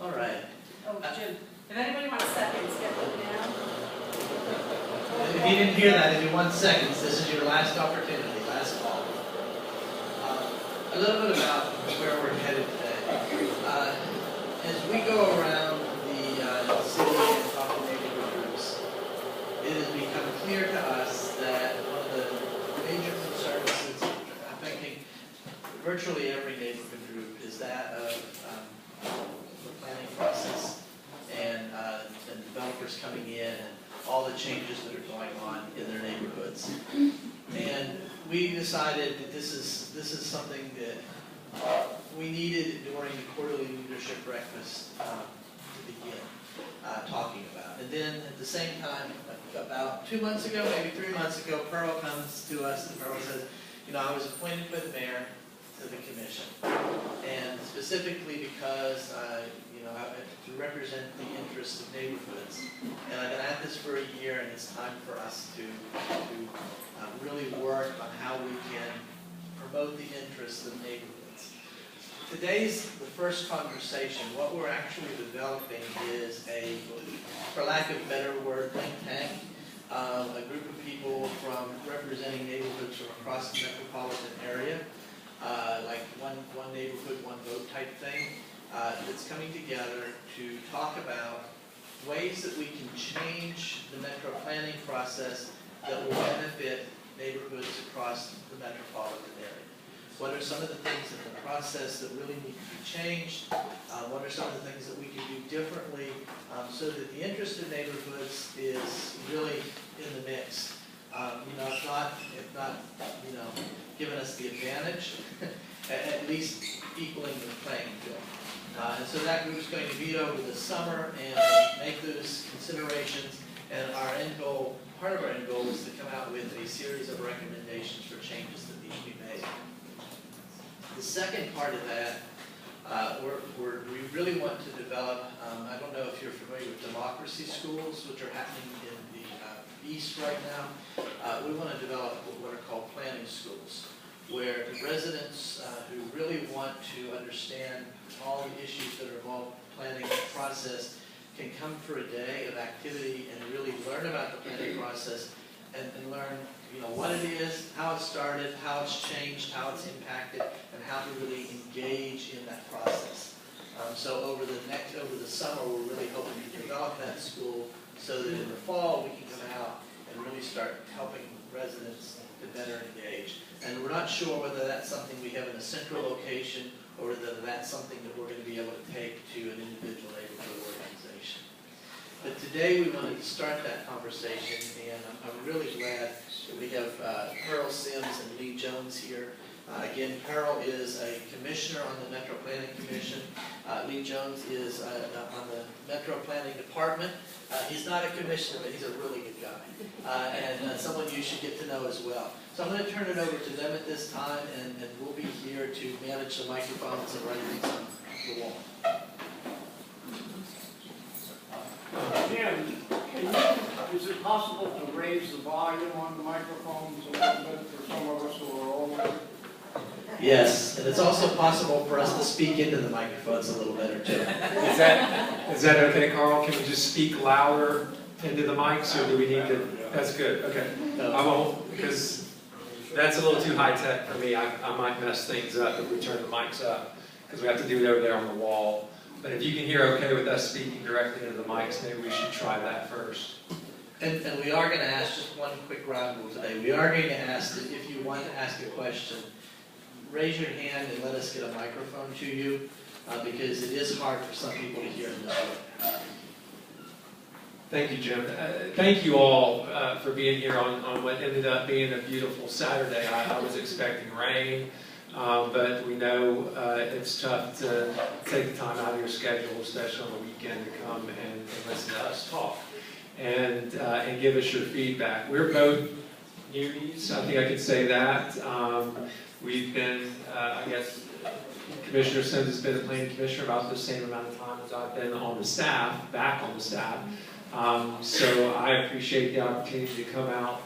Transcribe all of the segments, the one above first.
All right. Oh, Jim, if anybody wants seconds, get them now. If you didn't hear that, if you want seconds, this is your last opportunity, last call. A little bit about where we're headed today. As we go around the city and talk to neighborhood groups, it has become clear to us that one of the major concerns that's affecting virtually every neighborhood group is that of the planning process and developers coming in and all the changes that are going on in their neighborhoods. And we decided that this is something that we needed during the quarterly leadership breakfast to begin talking about. And then at the same time, about 2 months ago, maybe 3 months ago, Pearl comes to us and Pearl says, you know, I was appointed by the mayor to the commission, and specifically because you know, to represent the interests of neighborhoods. And I've been at this for a year, and it's time for us to really work on how we can promote the interests of neighborhoods. Today's the first conversation. What we're actually developing is a, for lack of a better word, think tank. A group of people from representing neighborhoods from across the metropolitan area, like one neighborhood, one vote type thing, that's coming together to talk about ways that we can change the metro planning process that will benefit neighborhoods across the metropolitan area. What are some of the things in the process that really need to be changed? What are some of the things that we can do differently so that the interest of neighborhoods is really in the mix? You know, if not, you know, giving us the advantage, at least equaling the playing field. And so that group is going to meet over the summer and make those considerations. And our end goal, part of our end goal, is to come out with a series of recommendations for changes that need to be made. The second part of that, we really want to develop, I don't know if you're familiar with democracy schools, which are happening in the East right now. We want to develop what are called planning schools, where residents who really want to understand all the issues that are involved in the planning process can come for a day of activity and really learn about the planning process and learn, you know, what it is, how it started, how it's changed, how it's impacted, and how to really engage in that process. So over the summer, we're really hoping to develop that school so that in the fall we can come out and really start helping residents to better engage. And we're not sure whether that's something we have in a central location or whether that's something that we're going to be able to take to an individual neighborhood organization. But today we wanted to start that conversation, and I'm really glad that we have Pearl Sims and Lee Jones here. Again, Pearl is a commissioner on the Metro Planning Commission. Lee Jones is on the Metro Planning Department. He's not a commissioner, but he's a really good guy, and someone you should get to know as well. So I'm going to turn it over to them at this time, and we'll be here to manage the microphones and run things on the wall. Jim, is it possible to raise the volume on the microphones a little bit for some of us who are older? Yes, and it's also possible for us to speak into the microphones a little better too. Is that okay, Carl? Can we just speak louder into the mics, or do we need to? That's good. Okay, I won't, because that's a little too high tech for me. I might mess things up if we turn the mics up, because we have to do it over there on the wall. But if you can hear okay with us speaking directly into the mics, maybe we should try that first. And we are going to ask just one quick round rule today. We are going to ask that if you want to ask a question, raise your hand and let us get a microphone to you, because it is hard for some people to hear in this room. Thank you, Jim. Thank you all for being here on what ended up being a beautiful Saturday. I was expecting rain, but we know it's tough to take the time out of your schedule, especially on the weekend, to come and listen to us talk and give us your feedback. We're both newbies, I think I could say that. We've been, I guess, Commissioner Sims has been a planning commissioner about the same amount of time as I've been on the staff, back on the staff. So I appreciate the opportunity to come out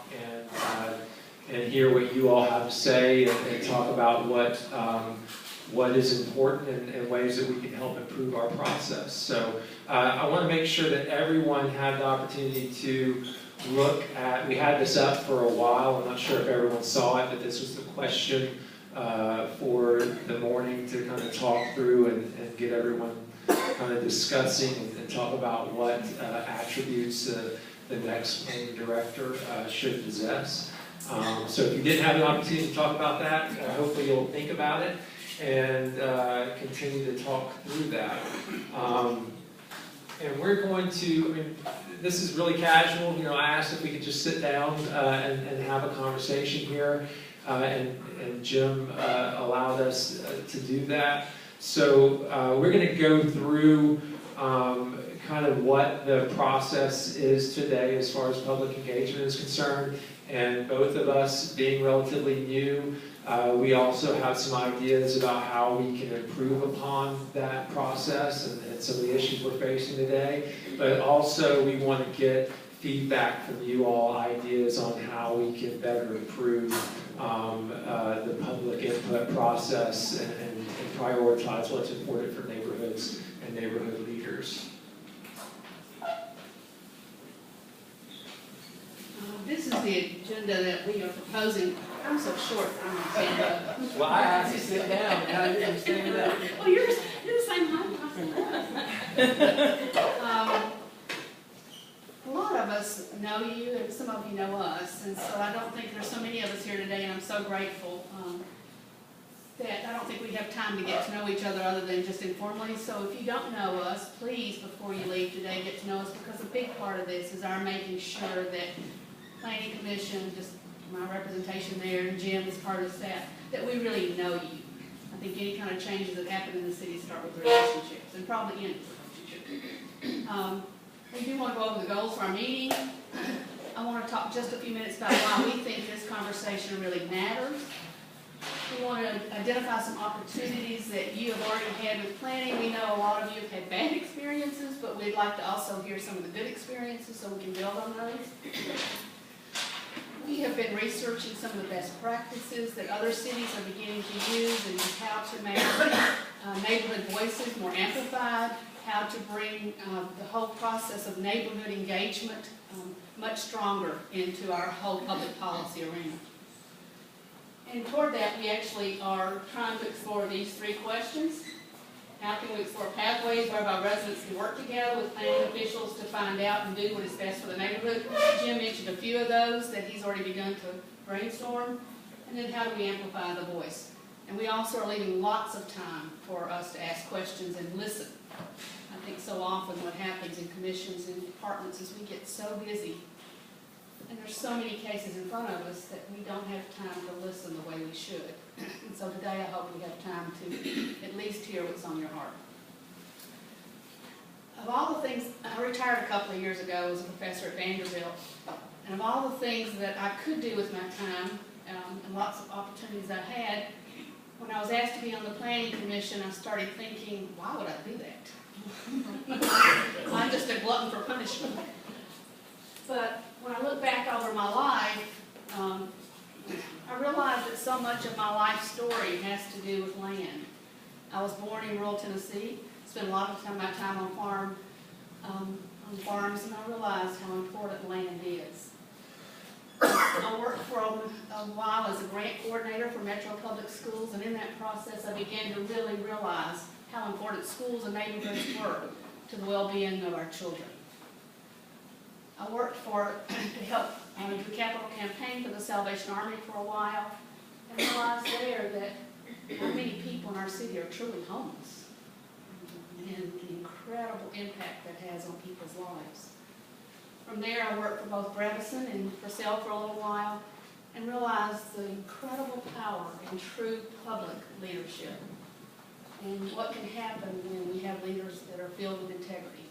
and hear what you all have to say and talk about what is important and ways that we can help improve our process. So I want to make sure that everyone had the opportunity to look at, we had this up for a while, I'm not sure if everyone saw it, but this was the question for the morning to kind of talk through and get everyone kind of discussing and talk about what attributes the next planning director should possess. So if you didn't have an opportunity to talk about that, hopefully you'll think about it and continue to talk through that. And we're going to, I mean, this is really casual. You know, I asked if we could just sit down and have a conversation here, and Jim allowed us to do that. So we're going to go through kind of what the process is today as far as public engagement is concerned. And both of us being relatively new, we also have some ideas about how we can improve upon that process and some of the issues we're facing today. But also we want to get feedback from you all, ideas on how we can better improve the public input process and prioritize what's important for neighborhoods and neighborhood leaders. This is the agenda that we are proposing. I'm so short, I'm going to stand up. Well, I asked you to sit down, and now you're standing up. Oh, you're the same height. A lot of us know you, and some of you know us, and so I don't think there's so many of us here today, and I'm so grateful that I don't think we have time to get to know each other than just informally. So if you don't know us, please, before you leave today, get to know us, because a big part of this is our making sure that Planning Commission, just my representation there, and Jim is part of staff, that we really know you. I think any kind of changes that happen in the city start with relationships, and probably end with relationships. We do want to go over the goals for our meeting. I want to talk just a few minutes about why we think this conversation really matters. We want to identify some opportunities that you have already had with planning. We know a lot of you have had bad experiences, but we'd like to also hear some of the good experiences so we can build on those. We have been researching some of the best practices that other cities are beginning to use and how to make neighborhood voices more amplified, how to bring the whole process of neighborhood engagement much stronger into our whole public policy arena. And toward that, we actually are trying to explore these three questions. How can we explore pathways whereby residents can work together with planning officials to find out and do what is best for the neighborhood? Jim mentioned a few of those that he's already begun to brainstorm. And then how do we amplify the voice? And we also are leaving lots of time for us to ask questions and listen. I think so often what happens in commissions and departments is we get so busy, and there's so many cases in front of us that we don't have time to listen the way we should. And so today I hope we have time to at least hear what's on your heart. Of all the things, I retired a couple of years ago as a professor at Vanderbilt, and of all the things that I could do with my time, and lots of opportunities I had, when I was asked to be on the Planning Commission, I started thinking, why would I do that? I'm just a glutton for punishment. But when I look back over my life, I realized that so much of my life story has to do with land. I was born in rural Tennessee, spent a lot of my time on farms, and I realized how important land is. I worked for a while as a grant coordinator for Metro Public Schools, and in that process I began to really realize how important schools and neighborhoods were to the well-being of our children. I worked to help do a capital campaign for the Salvation Army for a while, and realized there that how many people in our city are truly homeless, and the incredible impact that has on people's lives. From there, I worked for both Brevison and for Sale for a little while, and realized the incredible power in true public leadership, and what can happen when we have leaders that are filled with integrity.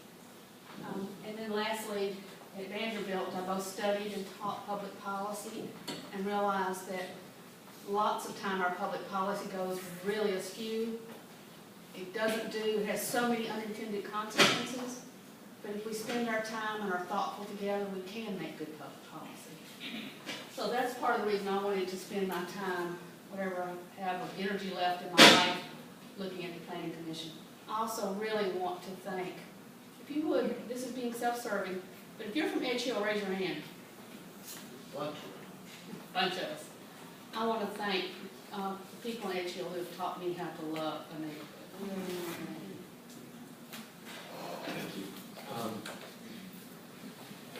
And then lastly, at Vanderbilt, I both studied and taught public policy, and realized that lots of time our public policy goes really askew. It has so many unintended consequences, but if we spend our time and are thoughtful together, we can make good public policy. So that's part of the reason I wanted to spend my time, whatever I have of energy left in my life, looking at the planning commission. I also really want to thank, if you would, this is being self-serving, but if you're from Edge Hill, raise your hand. Bunch of us. I want to thank the people in Edge Hill who have taught me how to love a neighborhood. Thank you.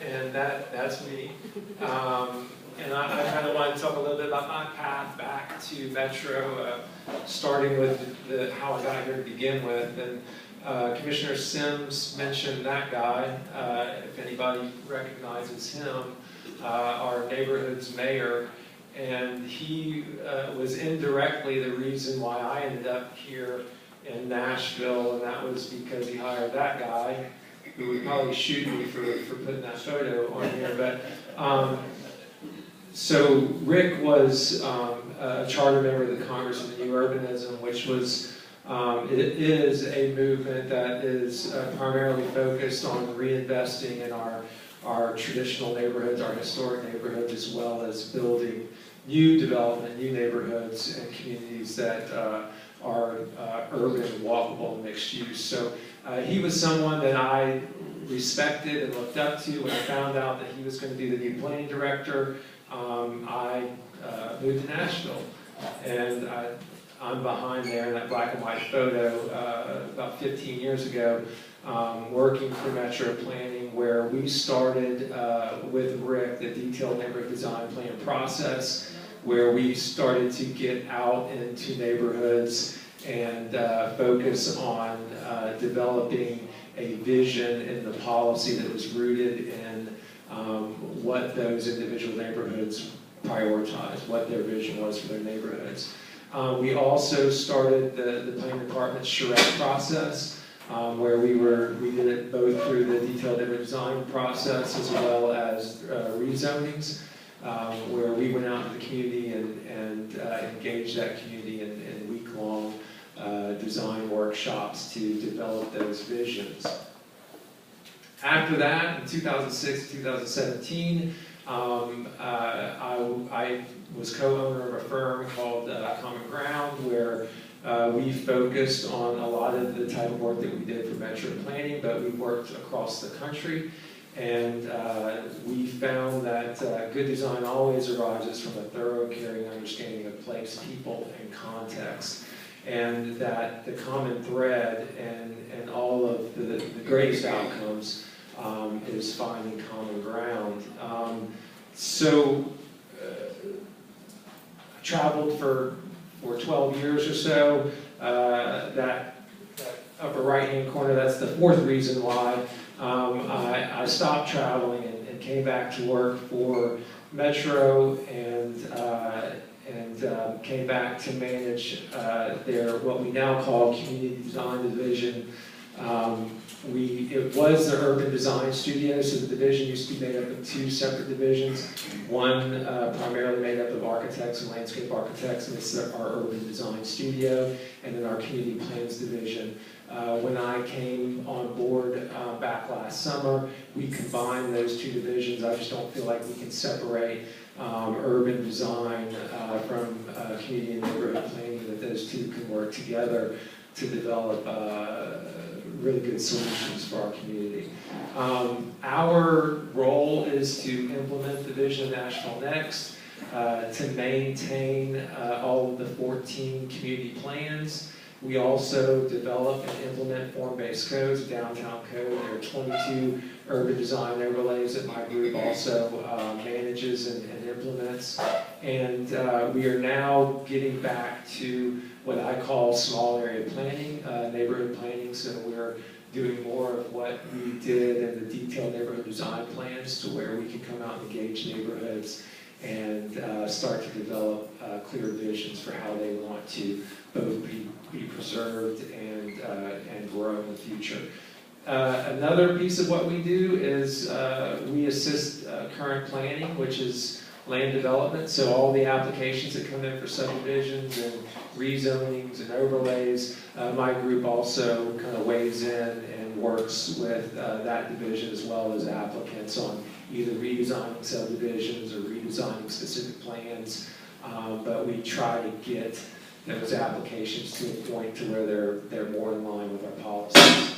And that's me. And I kind of want to talk a little bit about my path back to Metro, starting with how I got here to begin with. And Commissioner Sims mentioned that guy. If anybody recognizes him, our neighborhood's mayor. And he was indirectly the reason why I ended up here in Nashville, and that was because he hired that guy, who would probably shoot me for putting that photo on here. But so Rick was a charter member of the Congress of New Urbanism, which was it is a movement that is primarily focused on reinvesting in our traditional neighborhoods, our historic neighborhoods, as well as building new development, new neighborhoods and communities that are urban, walkable, and mixed use. So he was someone that I respected and looked up to. When I found out that he was going to be the new planning director, I moved to Nashville. And I'm behind there in that black and white photo about 15 years ago, working for Metro Planning, where we started with Rick the detailed neighborhood design plan process, where we started to get out into neighborhoods and focus on developing a vision in the policy that was rooted in what those individual neighborhoods prioritized, what their vision was for their neighborhoods. We also started the planning department's Charette Process, where we did it both through the detailed neighborhood design process as well as rezonings, where we went out to the community and engaged that community in week-long design workshops to develop those visions. After that, in 2006, 2017, I was co-owner of a firm called Common Ground, where we focused on a lot of the type of work that we did for Metro Planning, but we worked across the country. And we found that good design always arises from a thorough, caring understanding of place, people, and context. And that the common thread and all of the greatest outcomes is finding common ground. So I traveled for 12 years or so. That upper right-hand corner, that's the fourth reason why I stopped traveling and came back to work for Metro and came back to manage their what we now call Community Design Division. It was the Urban Design Studio, so the division used to be made up of two separate divisions. One primarily made up of architects and landscape architects, and it's our Urban Design Studio, and then our Community Plans Division. When I came on board back last summer, we combined those two divisions. I just don't feel like we can separate urban design from community and neighborhood planning, that those two can work together to develop really good solutions for our community. Our role is to implement the vision of Nashville Next, to maintain all of the 14 community plans. We also develop and implement form-based codes, downtown code. There are 22 urban design overlays that my group also manages and implements. And we are now getting back to what I call small area planning, neighborhood planning. So we're doing more of what we did in the detailed neighborhood design plans, to where we can come out and engage neighborhoods and start to develop clear visions for how they want to both be preserved and grow in the future. Another piece of what we do is we assist current planning, which is land development. So all the applications that come in for subdivisions and rezonings and overlays, my group also kind of weighs in and works with that division as well as applicants on either redesigning subdivisions or redesigning specific plans. But we try to get those applications to a point to where they're more in line with our policies.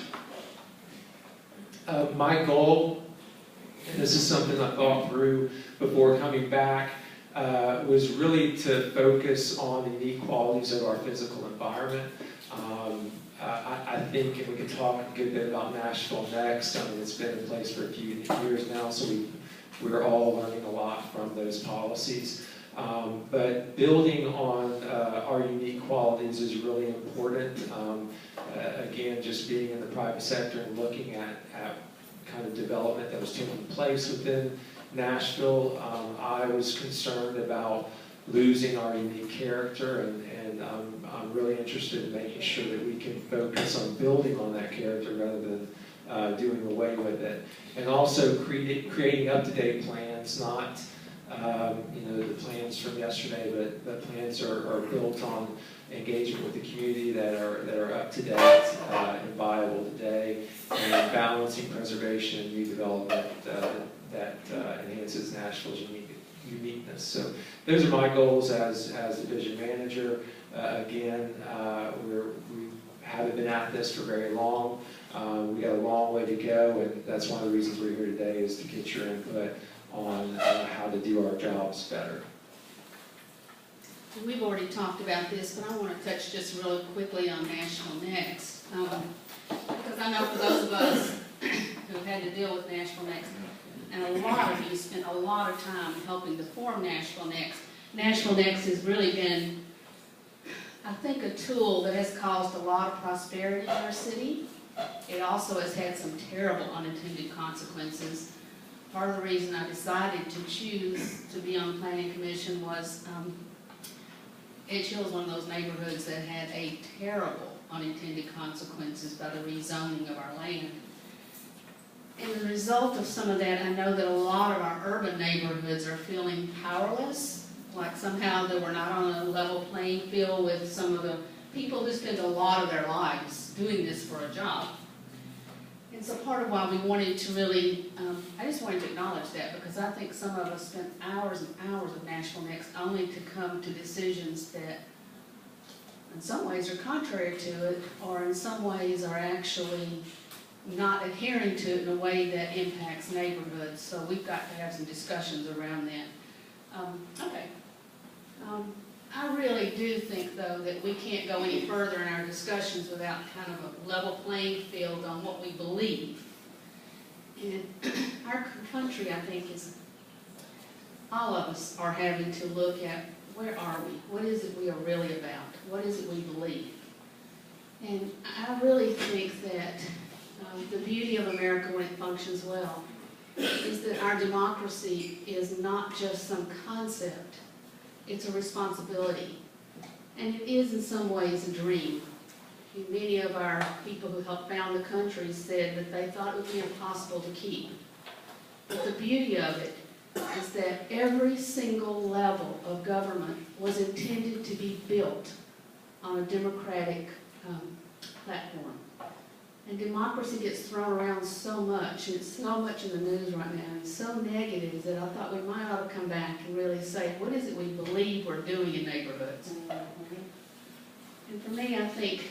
My goal, and this is something I thought through before coming back, was really to focus on the unique qualities of our physical environment. I think, and we can talk a good bit about Nashville next. I mean, it's been in place for a few years now, so we're all learning a lot from those policies. But building on our unique qualities is really important. Again, just being in the private sector and looking at kind of development that was taking place within Nashville, I was concerned about losing our unique character, and I'm really interested in making sure that we can focus on building on that character rather than doing away with it. And also creating up-to-date plans, not the plans from yesterday, but plans are built on engagement with the community that are up to date and viable today, and balancing preservation and redevelopment that enhances Nashville's uniqueness. So those are my goals as division manager. Again, we haven't been at this for very long. We got a long way to go, and that's one of the reasons we're here today, is to get your input on how to do our jobs better. We've already talked about this, but I want to touch just really quickly on Nashville Next. Because I know for those of us who've had to deal with Nashville Next, and a lot of you spent a lot of time helping to form Nashville Next. Nashville Next has really been, I think, a tool that has caused a lot of prosperity in our city. It also has had some terrible unintended consequences. Part of the reason I decided to choose to be on the Planning Commission was Edge Hill is one of those neighborhoods that had a terrible unintended consequences by the rezoning of our land. And as a result of some of that, I know that a lot of our urban neighborhoods are feeling powerless, like somehow that we're not on a level playing field with some of the people who spend a lot of their lives doing this for a job. And so part of why we wanted to really, I just wanted to acknowledge that, because I think some of us spent hours and hours of Nashville Next only to come to decisions that in some ways are contrary to it, or in some ways are actually not adhering to it in a way that impacts neighborhoods. So we've got to have some discussions around that. I really do think, though, that we can't go any further in our discussions without kind of a level playing field on what we believe. And our country, I think, is, all of us are having to look at, where are we? What is it we are really about? What is it we believe? And I really think that the beauty of America when it functions well is that our democracy is not just some concept. It's a responsibility. And it is in some ways a dream. Many of our people who helped found the country said that they thought it would be impossible to keep. But the beauty of it is that every single level of government was intended to be built on a democratic platform. And democracy gets thrown around so much, and it's so much in the news right now, and so negative, that I thought we might ought to come back and really say, what is it we believe we're doing in neighborhoods? And for me, I think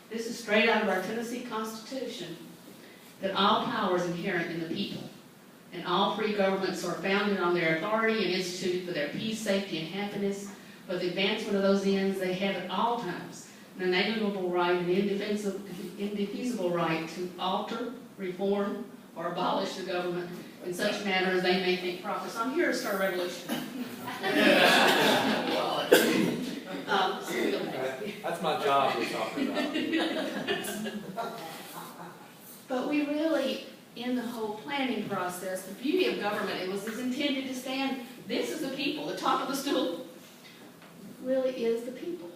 this is straight out of our Tennessee Constitution, that all power is inherent in the people, and all free governments are founded on their authority and instituted for their peace, safety, and happiness. For the advancement of those ends, they have at all times an inalienable right and indefeasible right to alter, reform, or abolish the government in such manner as they may think proper. So I'm here to start a revolution. That's my job we're talking about. But we really, in the whole planning process, the beauty of government, is intended to stand, this is the people, the top of the stool, really is the people.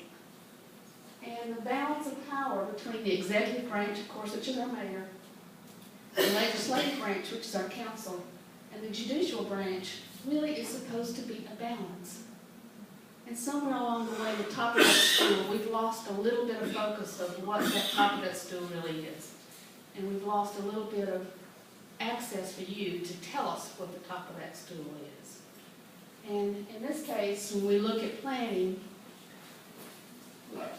And the balance of power between the executive branch, of course, which is our mayor, the legislative branch, which is our council, and the judicial branch, really is supposed to be a balance. And somewhere along the way, the top of that stool, we've lost a little bit of focus of what that top of that stool really is. And we've lost a little bit of access for you to tell us what the top of that stool is. And in this case, when we look at planning,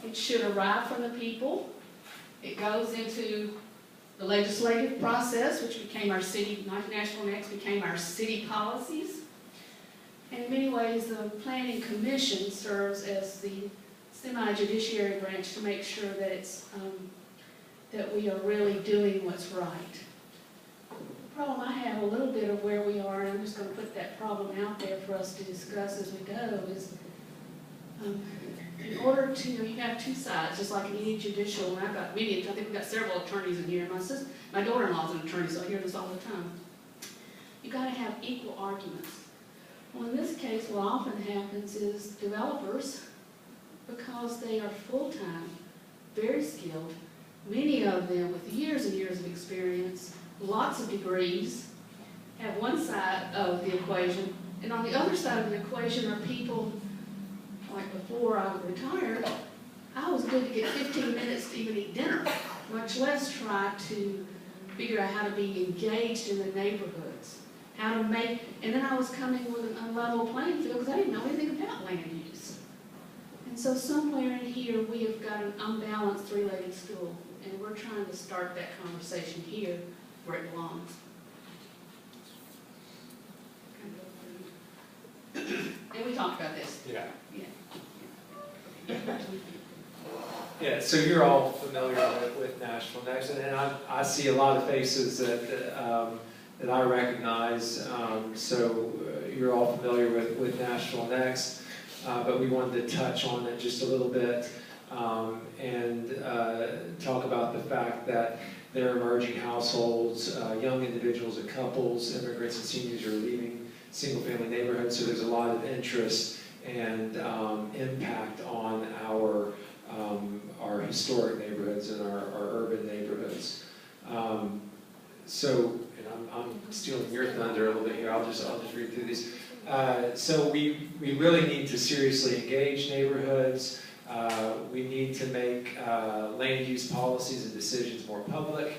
it should arrive from the people. It goes into the legislative process, which became our city, Nashville Next became our city policies. And in many ways, the Planning Commission serves as the semi-judiciary branch to make sure that it's, that we are really doing what's right. The problem I have a little bit of where we are, and I'm just going to put that problem out there for us to discuss as we go, is in order to, you have two sides, just like in any judicial, and I've got many, I think we've got several attorneys in here. My daughter-in-law's an attorney, so I hear this all the time. You've got to have equal arguments. Well, in this case, what often happens is developers, because they are full-time, very skilled, many of them with years and years of experience, lots of degrees, have one side of the equation, and on the other side of the equation are people, like before I retired, I was good to get 15 minutes to even eat dinner, much less try to figure out how to be engaged in the neighborhoods. How to make, and then I was coming with an unlevel playing field because I didn't know anything about land use. And so somewhere in here we have got an unbalanced three-legged stool, and we're trying to start that conversation here where it belongs. And we talked about this. Yeah. Yeah. Yeah, so you're all familiar with Nashville Next, and I see a lot of faces that I recognize, so you're all familiar with Nashville Next, but we wanted to touch on it just a little bit and talk about the fact that there are emerging households, young individuals and couples, immigrants and seniors are leaving single-family neighborhoods, so there's a lot of interest and impact on our historic neighborhoods and our urban neighborhoods. So, and I'm stealing your thunder a little bit here. I'll just read through these. So we really need to seriously engage neighborhoods. We need to make land use policies and decisions more public.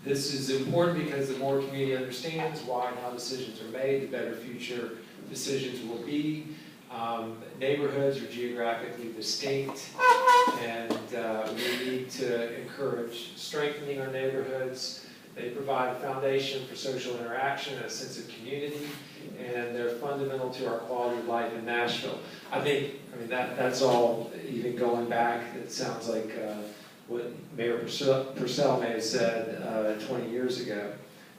This is important because the more community understands why and how decisions are made, the better future decisions will be. Neighborhoods are geographically distinct, and we need to encourage strengthening our neighborhoods. They provide a foundation for social interaction and a sense of community, and they're fundamental to our quality of life in Nashville. I mean that's all, even going back, it sounds like what Mayor Purcell may have said 20 years ago,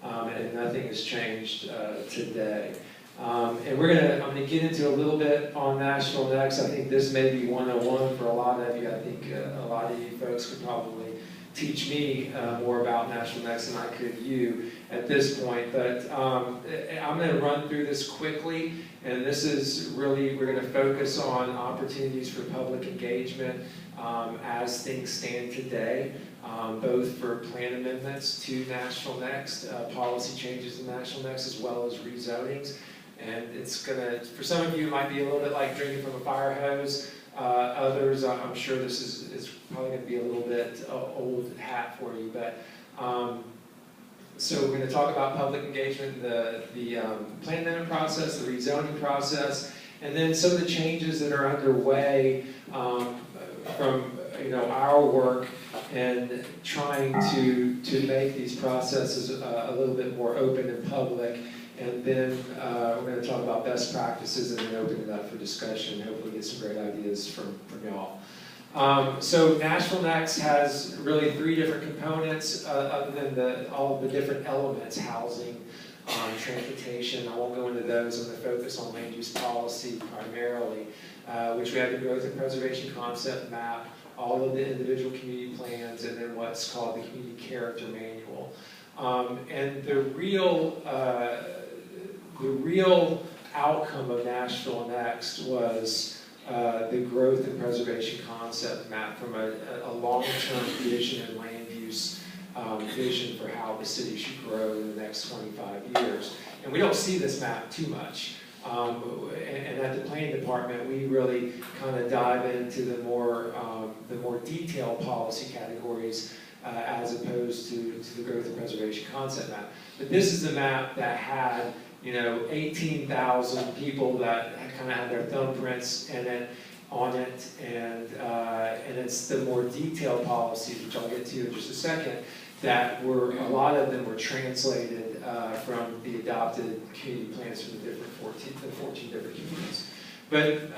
and nothing has changed today. And I'm gonna get into a little bit on Nashville Next. I think this may be 101 for a lot of you. I think a lot of you folks could probably teach me more about Nashville Next than I could you at this point. But I'm gonna run through this quickly, and this is really, we're gonna focus on opportunities for public engagement as things stand today, both for plan amendments to Nashville Next, policy changes in Nashville Next, as well as rezonings. And it's gonna, for some of you, it might be a little bit like drinking from a fire hose. Others, I'm sure this is probably gonna be a little bit old hat for you. But so we're gonna talk about public engagement, the plan amendment process, the rezoning process, and then some of the changes that are underway from our work and trying to make these processes a little bit more open and public. And then we're going to talk about best practices and then open it up for discussion and hopefully get some great ideas from y'all. So Nashville Next has really 3 different components other than all of the different elements: housing, transportation. I won't go into those. I'm going to focus on land use policy primarily, which we have the growth and preservation concept map, all of the individual community plans, and then what's called the community character manual. And the real outcome of Nashville Next was the growth and preservation concept map from a long-term vision and land use vision for how the city should grow in the next 25 years. And we don't see this map too much. And at the planning department, we really kind of dive into the more detailed policy categories as opposed to the growth and preservation concept map. But this is the map that had, 18,000 people that kind of had their thumbprints on it, and it's the more detailed policies, which I'll get to in just a second, that a lot of them were translated from the adopted community plans from the 14 different communities. But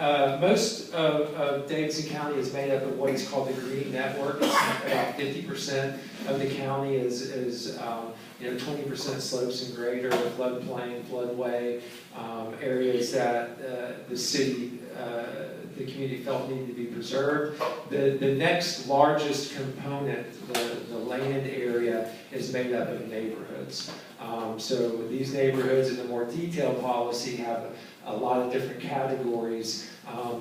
most of Davidson County is made up of what is called the Green Network. About 50% of the county is 20% slopes and greater, floodplain, floodway, areas that the city, the community felt needed to be preserved. The next largest component, the land area, is made up of neighborhoods. So these neighborhoods in the more detailed policy have a lot of different categories,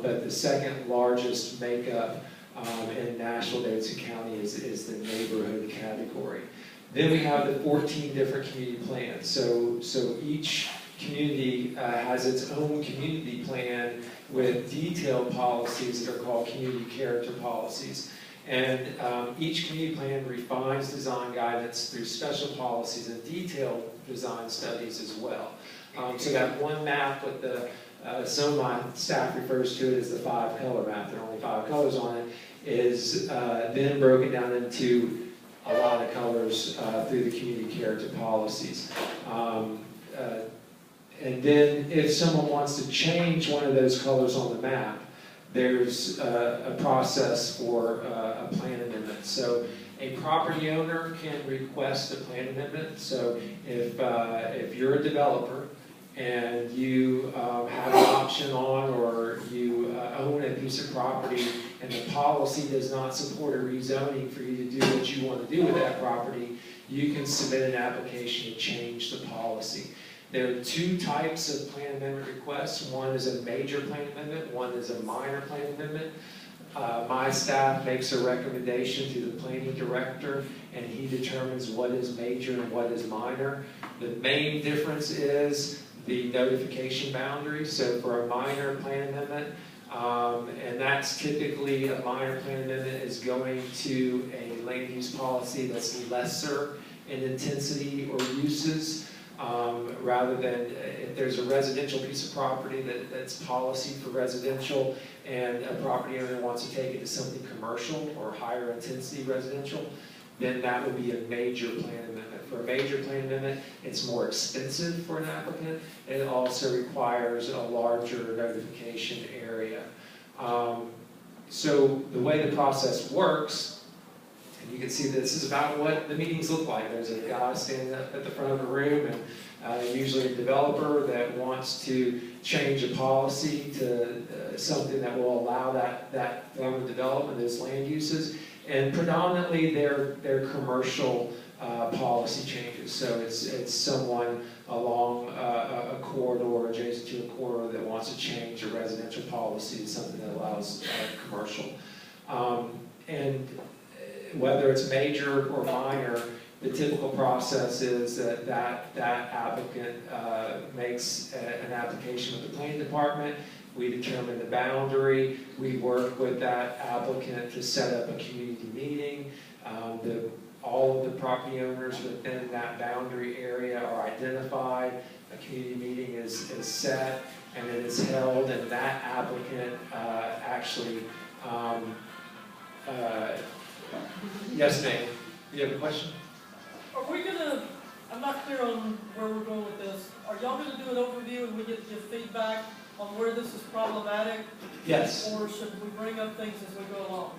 but the second largest makeup in Nashville, Davidson County is the neighborhood category. Then we have the 14 different community plans. So each community has its own community plan with detailed policies that are called community character policies. And each community plan refines design guidance through special policies and detailed design studies as well. So that one map with some of my staff refers to it as the 5-color map, there are only 5 colors on it, is then broken down into a lot of colors through the community character policies. And then if someone wants to change one of those colors on the map, there's a process for a plan amendment. So a property owner can request a plan amendment. So if you're a developer and you have an option on, or you own a piece of property and the policy does not support a rezoning for you to do what you want to do with that property, you can submit an application to change the policy. There are 2 types of plan amendment requests. One is a major plan amendment, one is a minor plan amendment. My staff makes a recommendation to the planning director, and he determines what is major and what is minor. The main difference is the notification boundary. So for a minor plan amendment, and that's typically a minor plan amendment is going to a land use policy that's lesser in intensity or uses. Rather than if there's a residential piece of property that's policy for residential and a property owner wants to take it to something commercial or higher intensity residential, then that would be a major plan amendment. For a major plan amendment, it's more expensive for an applicant, and it also requires a larger notification area. So the way the process works, and you can see this is about what the meetings look like. There's a guy standing up at the front of the room, and usually a developer that wants to change a policy to something that will allow that form of development, those land uses. And predominantly they're commercial policy changes. So it's someone along a corridor, adjacent to a corridor, that wants to change a residential policy to something that allows commercial. And whether it's major or minor, the typical process is that applicant makes an application with the planning department. We determine the boundary. We work with that applicant to set up a community meeting. All of the property owners within that boundary area are identified. A community meeting is set, and it is held, and that applicant actually, yes, ma'am, you have a question? Are we gonna, I'm not clear on where we're going with this. Are y'all gonna do an overview and we get to give feedback on where this is problematic? Yes. Or should we bring up things as we go along?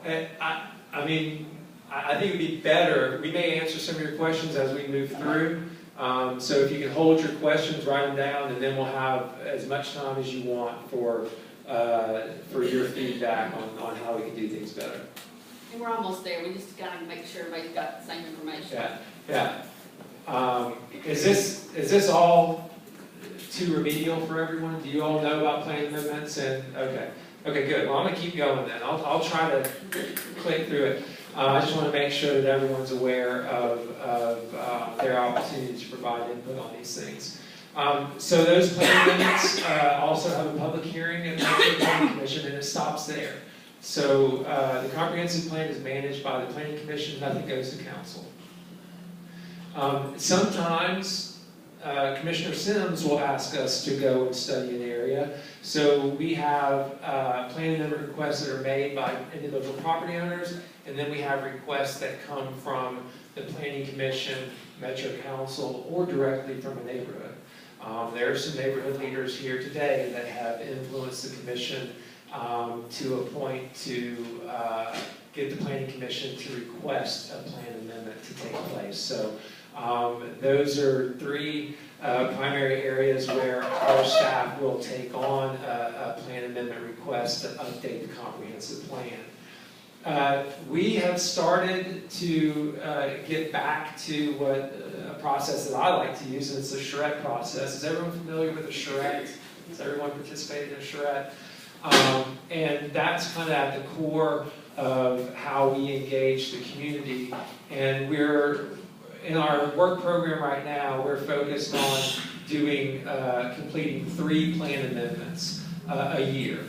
I mean, I think it would be better, we may answer some of your questions as we move through. So if you can hold your questions, write them down, and then we'll have as much time as you want for your feedback on how we can do things better. And we're almost there, we just gotta make sure everybody's got the same information. Yeah. Is this all too remedial for everyone? Do you all know about plan amendments? And okay, good. Well, I'm gonna keep going then. I'll try to click through it. I just want to make sure that everyone's aware of their opportunity to provide input on these things. So those plan amendments also have a public hearing at the Planning Commission, and it stops there. So the comprehensive plan is managed by the Planning Commission, nothing goes to council. Sometimes Commissioner Sims will ask us to go and study an area. So we have plan amendment requests that are made by individual property owners, and then we have requests that come from the Planning Commission, Metro Council, or directly from a neighborhood. There are some neighborhood leaders here today that have influenced the commission to a point to get the Planning Commission to request a plan amendment to take place. So those are three primary areas where our staff will take on a plan amendment request to update the comprehensive plan. We have started to get back to what a process that I like to use, and it's the Charette process. Is everyone familiar with the Charette? Has everyone participated in a Charette? And that's kind of at the core of how we engage the community. And we're, in our work program right now, we're focused on doing, completing 3 plan amendments a year.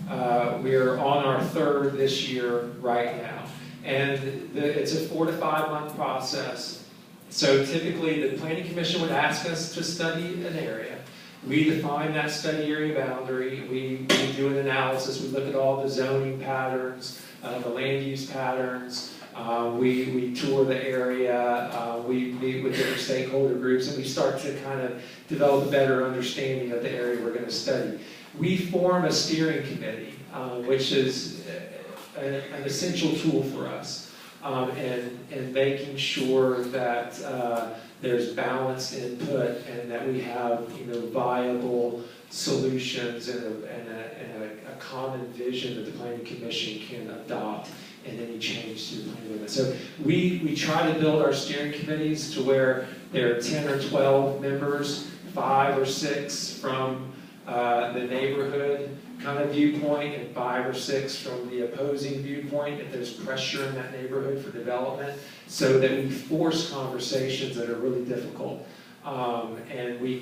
We're on our 3rd this year right now. And it's a 4 to 5 month process. So typically the Planning Commission would ask us to study an area. We define that study area boundary. We do an analysis. We look at all the zoning patterns, the land use patterns. We tour the area. We meet with different stakeholder groups, and we start to kind of develop a better understanding of the area we're going to study. We form a steering committee, which is an essential tool for us, and making sure that there's balanced input and that we have viable solutions and a common vision that the Planning Commission can adopt in any change to the plan amendment. So we try to build our steering committees to where there are 10 or 12 members, 5 or 6 from the neighborhood kind of viewpoint, and 5 or 6 from the opposing viewpoint if there's pressure in that neighborhood for development, so that we force conversations that are really difficult. And we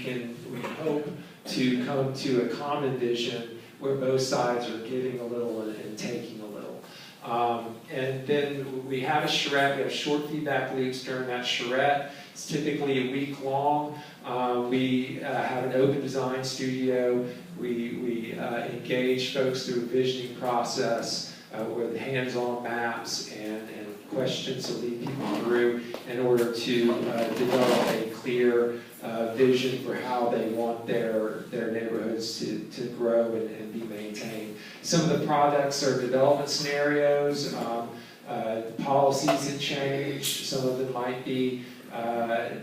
hope to come to a common vision where both sides are giving a little and taking a little. And then we have a charrette. We have short feedback loops during that charrette. It's typically a week long. We have an open design studio. We engage folks through a visioning process with hands-on maps and questions to lead people through in order to develop a clear vision for how they want their neighborhoods to grow and be maintained. Some of the products are development scenarios, policies that change. Some of them might be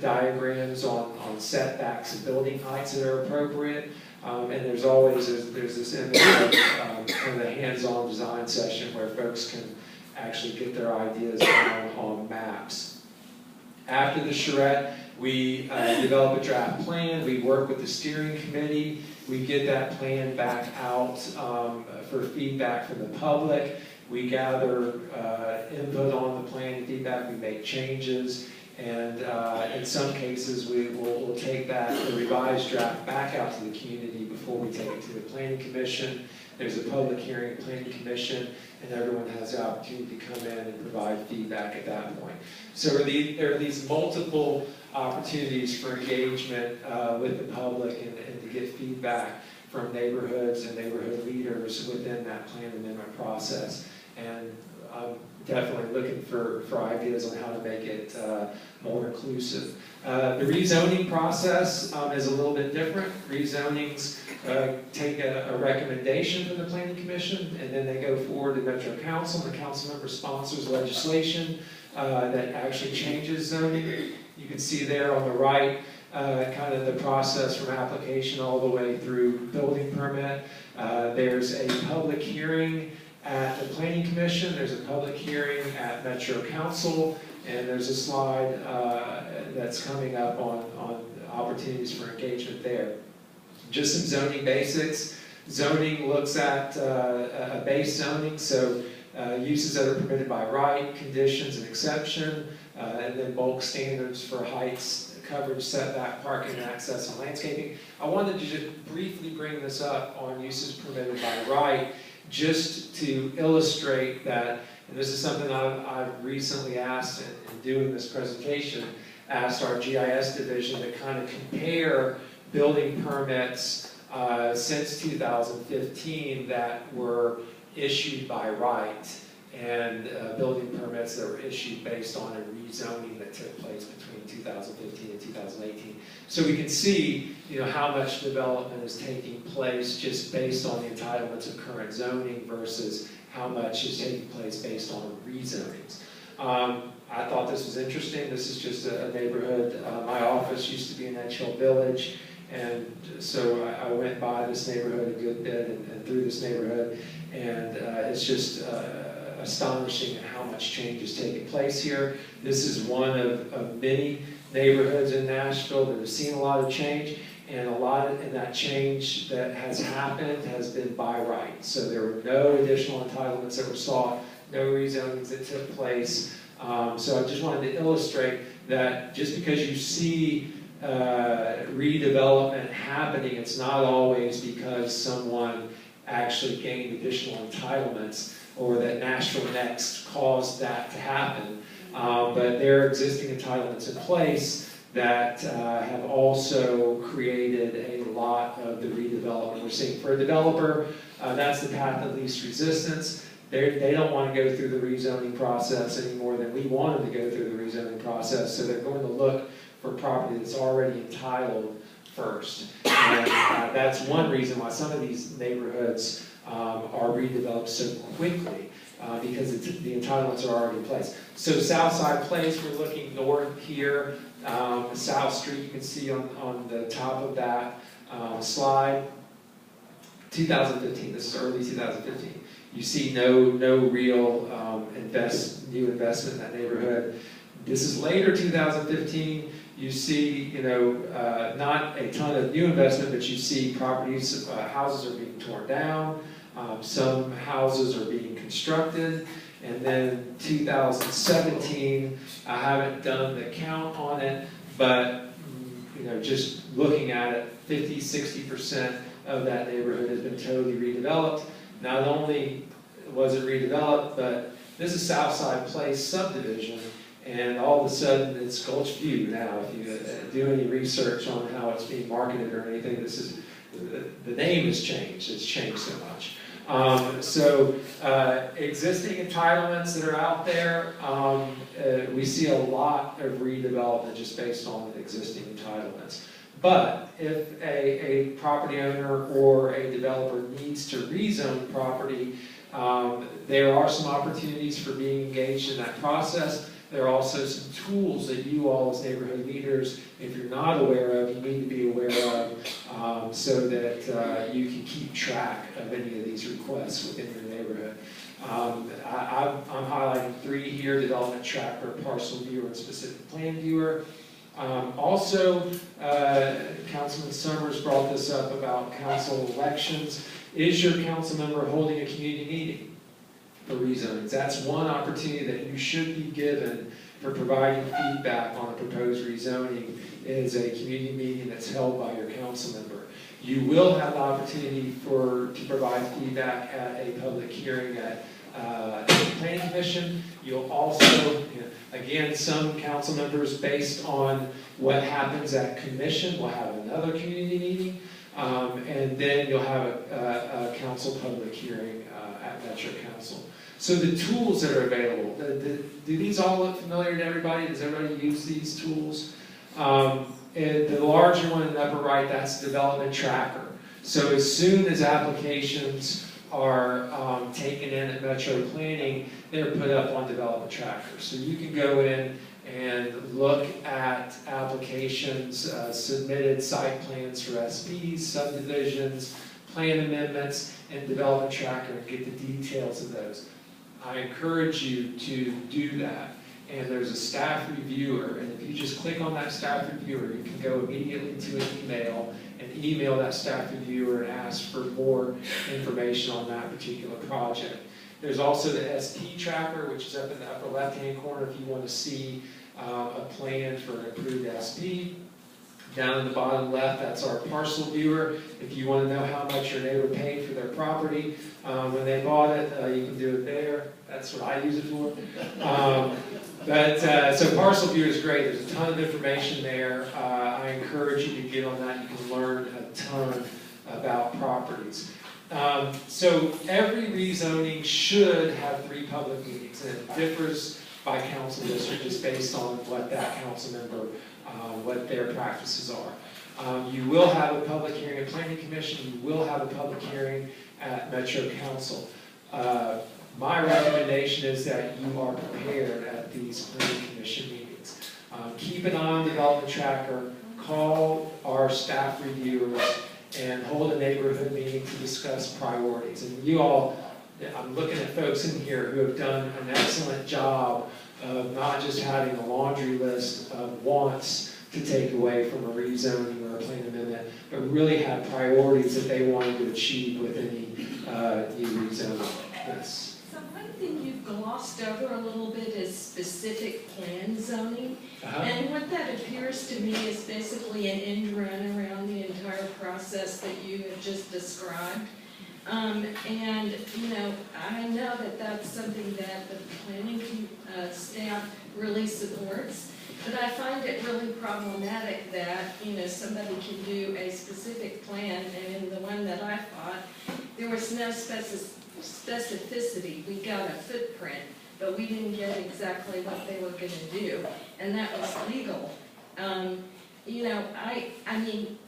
diagrams on setbacks and building heights that are appropriate. And there's this image of kind of a hands-on design session where folks can actually get their ideas down on maps. After the charrette, we develop a draft plan. We work with the steering committee. We get that plan back out for feedback from the public. We gather input on the plan, feedback. We make changes. And in some cases, we'll take the revised draft back out to the community before we take it to the Planning Commission. There's a public hearing at the Planning Commission, and everyone has the opportunity to come in and provide feedback at that point. So there are these multiple opportunities for engagement with the public and to get feedback from neighborhoods and neighborhood leaders within that plan amendment process. And I'm definitely looking for ideas on how to make it more inclusive. The rezoning process is a little bit different. Rezonings take a recommendation from the Planning Commission, and then they go forward to Metro Council, and the council member sponsors legislation that actually changes zoning. You can see there on the right kind of the process from application all the way through building permit. There's a public hearing at the Planning Commission, there's a public hearing at Metro Council, and there's a slide that's coming up on opportunities for engagement there. Just some zoning basics. Zoning looks at a base zoning, so uses that are permitted by right, conditions and exception, and then bulk standards for heights, coverage, setback, parking, access, and landscaping. I wanted to just briefly bring this up on uses permitted by right, just to illustrate that, and this is something I've recently asked in doing this presentation, asked our GIS division to kind of compare building permits since 2015 that were issued by right and building permits that were issued based on a rezoning that took place between 2015 and 2018. So we can see, how much development is taking place just based on the entitlements of current zoning versus how much is taking place based on rezonings. I thought this was interesting. This is just a neighborhood. My office used to be in Nashville Village, and so I went by this neighborhood a good bit and through this neighborhood, and it's just astonishing at how much change is taking place here. This is one of many neighborhoods in Nashville that have seen a lot of change, and a lot of that change that has happened has been by right. So there were no additional entitlements that were sought, no rezonings that took place. So I just wanted to illustrate that just because you see redevelopment happening, it's not always because someone actually gained additional entitlements or that Nashville Next caused that to happen. But there are existing entitlements in place that have also created a lot of the redevelopment we're seeing. For a developer, that's the path of least resistance. They don't want to go through the rezoning process any more than we want them to go through the rezoning process, so they're going to look for property that's already entitled first. And that's one reason why some of these neighborhoods are redeveloped so quickly, because the entitlements are already in place. So Southside Place, we're looking north here. South Street, you can see on the top of that slide. 2015, this is early 2015. You see no real new investment in that neighborhood. This is later 2015. You see, not a ton of new investment, but you see properties, houses are being torn down. Some houses are being constructed. And then 2017, I haven't done the count on it, but just looking at it, 50, 60% of that neighborhood has been totally redeveloped. Not only was it redeveloped, but this is Southside Place subdivision, and all of a sudden it's Gulch View now. If you do any research on how it's being marketed or anything, this is the name has changed. It's changed so much. Existing entitlements that are out there, we see a lot of redevelopment just based on existing entitlements. But if a property owner or a developer needs to rezone property, there are some opportunities for being engaged in that process. There are also some tools that you all as neighborhood leaders, if you're not aware of, you need to be aware of, so that you can keep track of any of these requests within your neighborhood. I'm highlighting 3 here: development tracker, parcel viewer, and specific plan viewer. Also, Councilman Summers brought this up about council elections. Is your council member holding a community meeting for rezonings? That's one opportunity that you should be given for providing feedback on a proposed rezoning, is a community meeting that's held by your council member. You will have the opportunity to provide feedback at a public hearing at the Planning Commission. You'll also, again, some council members, based on what happens at commission, will have another community meeting, and then you'll have a council public hearing at Metro Council. So the tools that are available, do these all look familiar to everybody? Does everybody use these tools? And the larger one in the upper right, that's development tracker. So as soon as applications are taken in at Metro Planning, they're put up on development tracker. So you can go in and look at applications, submitted site plans for SPs, subdivisions, plan amendments, and development tracker, and get the details of those. I encourage you to do that. And there's a staff reviewer, and if you just click on that staff reviewer, you can go immediately to an email and email that staff reviewer and ask for more information on that particular project. There's also the SP tracker, which is up in the upper left-hand corner if you want to see a plan for an approved SP. Down in the bottom left, that's our parcel viewer. If you want to know how much your neighbor paid for their property when they bought it, you can do it there. That's what I use it for. So parcel viewer is great. There's a ton of information there. I encourage you to get on that. You can learn a ton about properties. So every rezoning should have 3 public meetings, and it differs by council district just based on what that council member, what their practices are. You will have a public hearing at Planning Commission. You will have a public hearing at Metro Council. My recommendation is that you are prepared at these Planning Commission meetings. Keep an eye on the development tracker. Call our staff reviewers and hold a neighborhood meeting to discuss priorities. And you all, I'm looking at folks in here who have done an excellent job of not just having a laundry list of wants to take away from a rezoning or a plan amendment, but really have priorities that they wanted to achieve with any new rezoning. Yes. So one thing you've glossed over a little bit is specific plan zoning. And what that appears to me is basically an end run around the entire process that you have just described. And, you know, I know that that's something that the planning staff really supports, but I find it really problematic that, you know, somebody can do a specific plan, and in the one that I fought, there was no specificity. We got a footprint, but we didn't get exactly what they were going to do, and that was legal. You know, I mean,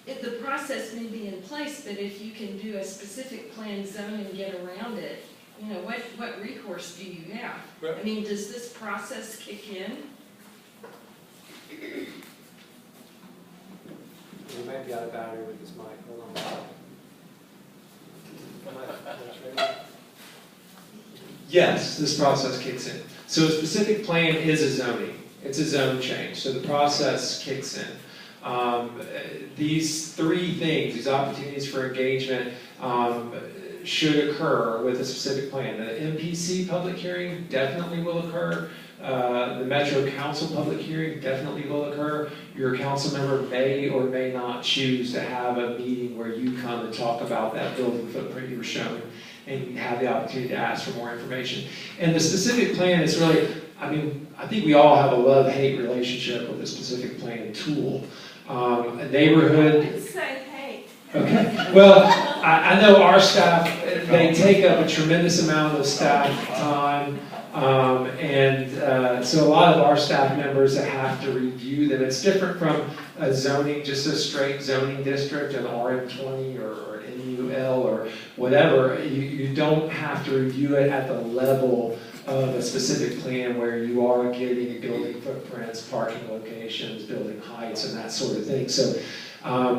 the process may be in place, but if you can do a specific plan zone and get around it, you know, what recourse do you have? Right. I mean, does this process kick in? We might be out of battery with this mic. Hold on. Yes, this process kicks in. So a specific plan is a zoning. It's a zone change. So the process kicks in. These 3 things, these opportunities for engagement, should occur with a specific plan. The MPC public hearing definitely will occur. The Metro Council public hearing definitely will occur. Your council member may or may not choose to have a meeting where you come and talk about that building footprint you were shown and have the opportunity to ask for more information. And the specific plan is really, I mean, I think we all have a love-hate relationship with the specific plan tool. A neighborhood. I would say, hey. Okay. Well, I know our staff, they take up a tremendous amount of staff time. So a lot of our staff members have to review them. It's different from a zoning, just a straight zoning district, an RM20 or an NUL or whatever. You don't have to review it at the level of a specific plan where you are getting building footprints, parking locations, building heights, and that sort of thing. So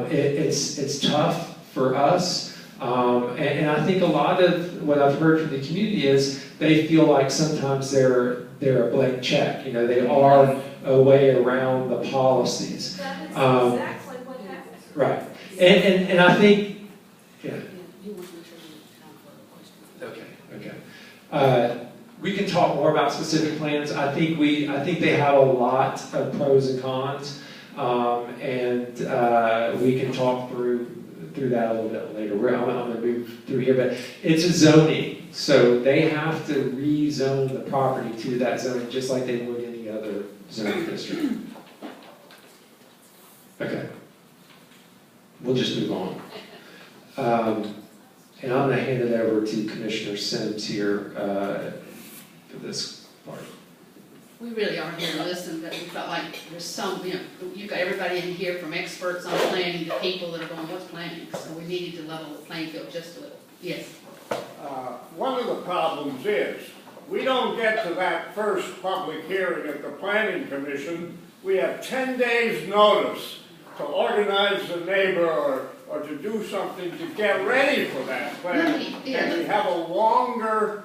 it's tough for us. And I think a lot of what I've heard from the community is they feel like sometimes they're a blank check. You know, they are a way around the policies. That is exactly what happened. Right. And I think, yeah. Okay. We can talk more about specific plans. I think they have a lot of pros and cons, and we can talk through that a little bit later. I'm going to move through here, but it's a zoning, so they have to rezone the property to that zoning just like they would any other zoning district. Okay, we'll just move on. And I'm going to hand it over to Commissioner Sims here for this part. We really are here to listen, but we felt like there's some, you know, you've got everybody in here from experts on planning to people that are going, what's planning? So we needed to level the playing field just a little. Yes. One of the problems is, we don't get to that first public hearing at the Planning Commission. We have 10 days notice to organize the neighbor or to do something to get ready for that plan. And we have a longer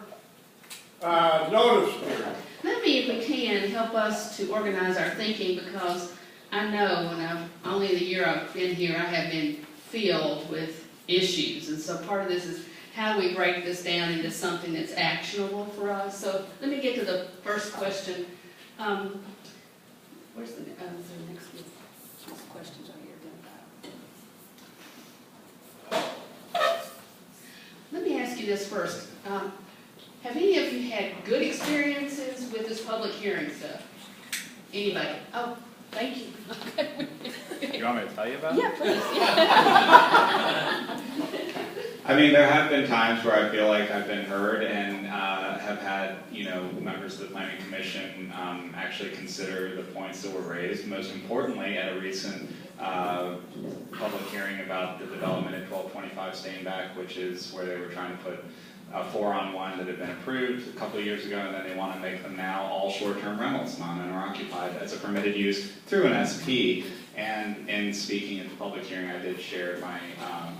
notice period. Let me, if we can, help us to organize our thinking, because I know when only the year I've been here, I have been filled with issues. And so part of this is how do we break this down into something that's actionable for us? So let me get to the first question. Where's the next questions right here? Let me ask you this first. Have any of you had good experiences with this public hearing stuff? Anybody? Oh, thank you. You want me to tell you about it? Yeah, please. Yeah. I mean, there have been times where I feel like I've been heard and have had, members of the Planning Commission actually consider the points that were raised. Most importantly, at a recent public hearing about the development at 1225 Steinbach, which is where they were trying to put a 4-on-1 that had been approved a couple of years ago, and then they want to make them now all short-term rentals, non-owner occupied, as a permitted use through an SP. And in speaking at the public hearing, I did share my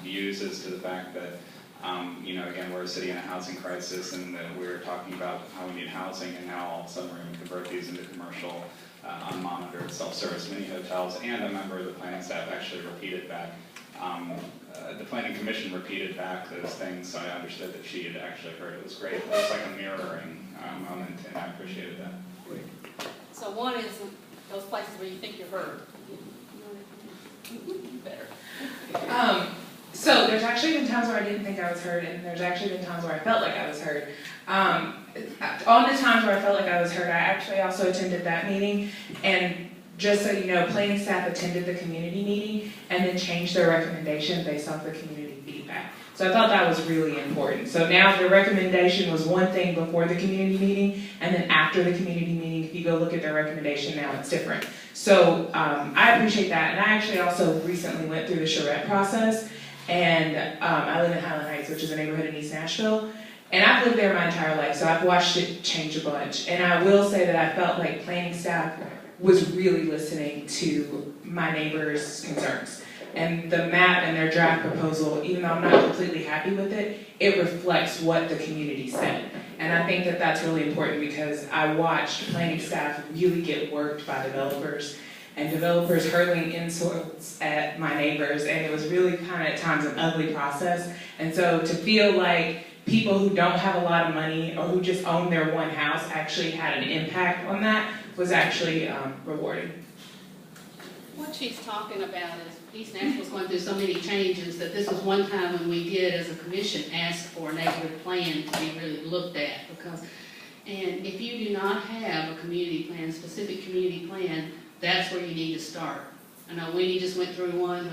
views as to the fact that, again, we're a city in a housing crisis, and that we're talking about how we need housing, and now all of a sudden we're going to convert these into commercial, unmonitored, self-service mini hotels. And a member of the planning staff actually repeated back, the Planning Commission repeated back those things, so I understood that she had actually heard. It was great. It was like a mirroring moment, and I appreciated that. So one is those places where you think you're heard. Better. So there's actually been times where I didn't think I was heard, and there's actually been times where I felt like I was heard. On the times where I felt like I was heard, I actually also attended that meeting, and just so you know, planning staff attended the community meeting and then changed their recommendation based off the community feedback. So I thought that was really important. So now the recommendation was one thing before the community meeting, and then after the community meeting, if you go look at their recommendation now, it's different. So I appreciate that, and I actually also recently went through the Charette process, and I live in Highland Heights, which is a neighborhood in East Nashville, and I've lived there my entire life, so I've watched it change a bunch. And I will say that I felt like planning staff was really listening to my neighbors' concerns. And the map and their draft proposal, even though I'm not completely happy with it, it reflects what the community said. And I think that that's really important because I watched planning staff really get worked by developers, and developers hurling insults at my neighbors, and it was really kind of at times an ugly process. And so to feel like people who don't have a lot of money or who just own their one house actually had an impact on that was actually rewarding. What she's talking about is East Nashville's going through so many changes that this was one time when we did, as a commission, ask for a neighborhood plan to be really looked at. And if you do not have a community plan, a specific community plan, that's where you need to start. I know Winnie just went through one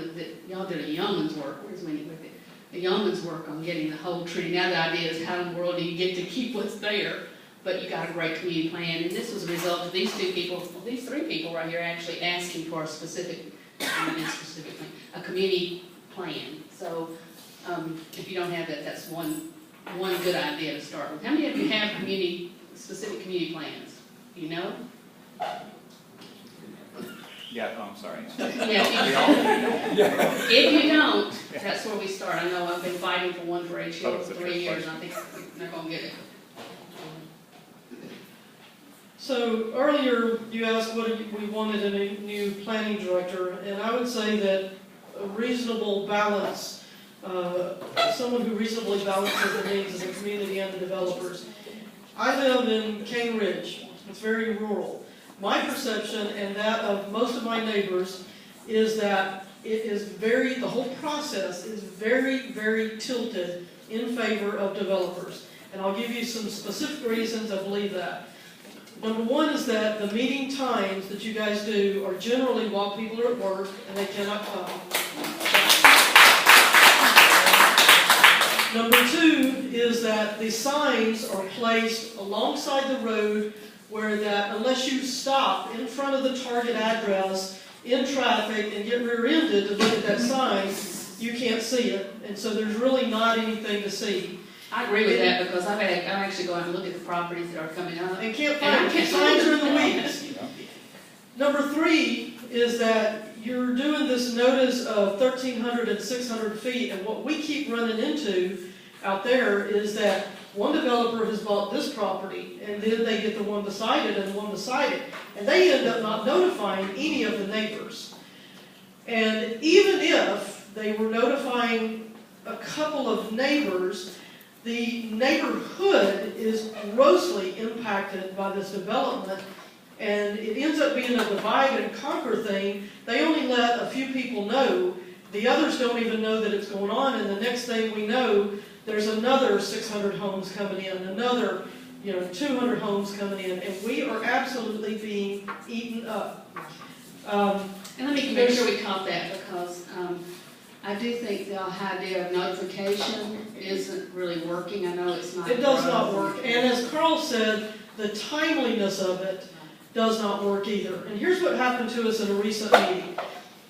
y'all did a yeoman's work. Where's Winnie with it? A yeoman's work on getting the whole tree. Now the idea is how in the world do you get to keep what's there? But you got a great community plan, and this was a result of these three people right here actually asking for a specific a community plan. So if you don't have that, that's one good idea to start with. How many of you have specific community plans? Do you know? Yeah, I'm sorry. If you don't, that's where we start. I know I've been fighting for one for HL for 3 years, and I think they're going to get it. So earlier you asked what we wanted in a new planning director, and I would say that a reasonable balance, someone who reasonably balances the needs of the community and the developers. I live in Cane Ridge. It's very rural. My perception and that of most of my neighbors is that the whole process is very, very tilted in favor of developers. And I'll give you some specific reasons I believe that. Number one is that the meeting times that you guys do are generally while people are at work and they cannot come. Number two is that the signs are placed alongside the road where that unless you stop in front of the target address in traffic and get rear-ended to look at that sign, you can't see it. And so there's really not anything to see. I agree with that because I actually go out and look at the properties that are coming up. And can't find them. Signs are in the weeds. Number three is that you're doing this notice of 1,300 and 600 feet, and what we keep running into out there is that one developer has bought this property, and then they get the one beside it and the one beside it, and they end up not notifying any of the neighbors. And even if they were notifying a couple of neighbors, The neighborhood is grossly impacted by this development, and it ends up being a divide and conquer thing. They only let a few people know. The others don't even know that it's going on, and the next thing we know, there's another 600 homes coming in, another 200 homes coming in, and we are absolutely being eaten up. And let me make sure we caught that, because I do think the idea of notification isn't really working. I know it's not. It does not work, and as Carl said, the timeliness of it does not work either. And here's what happened to us in a recent meeting.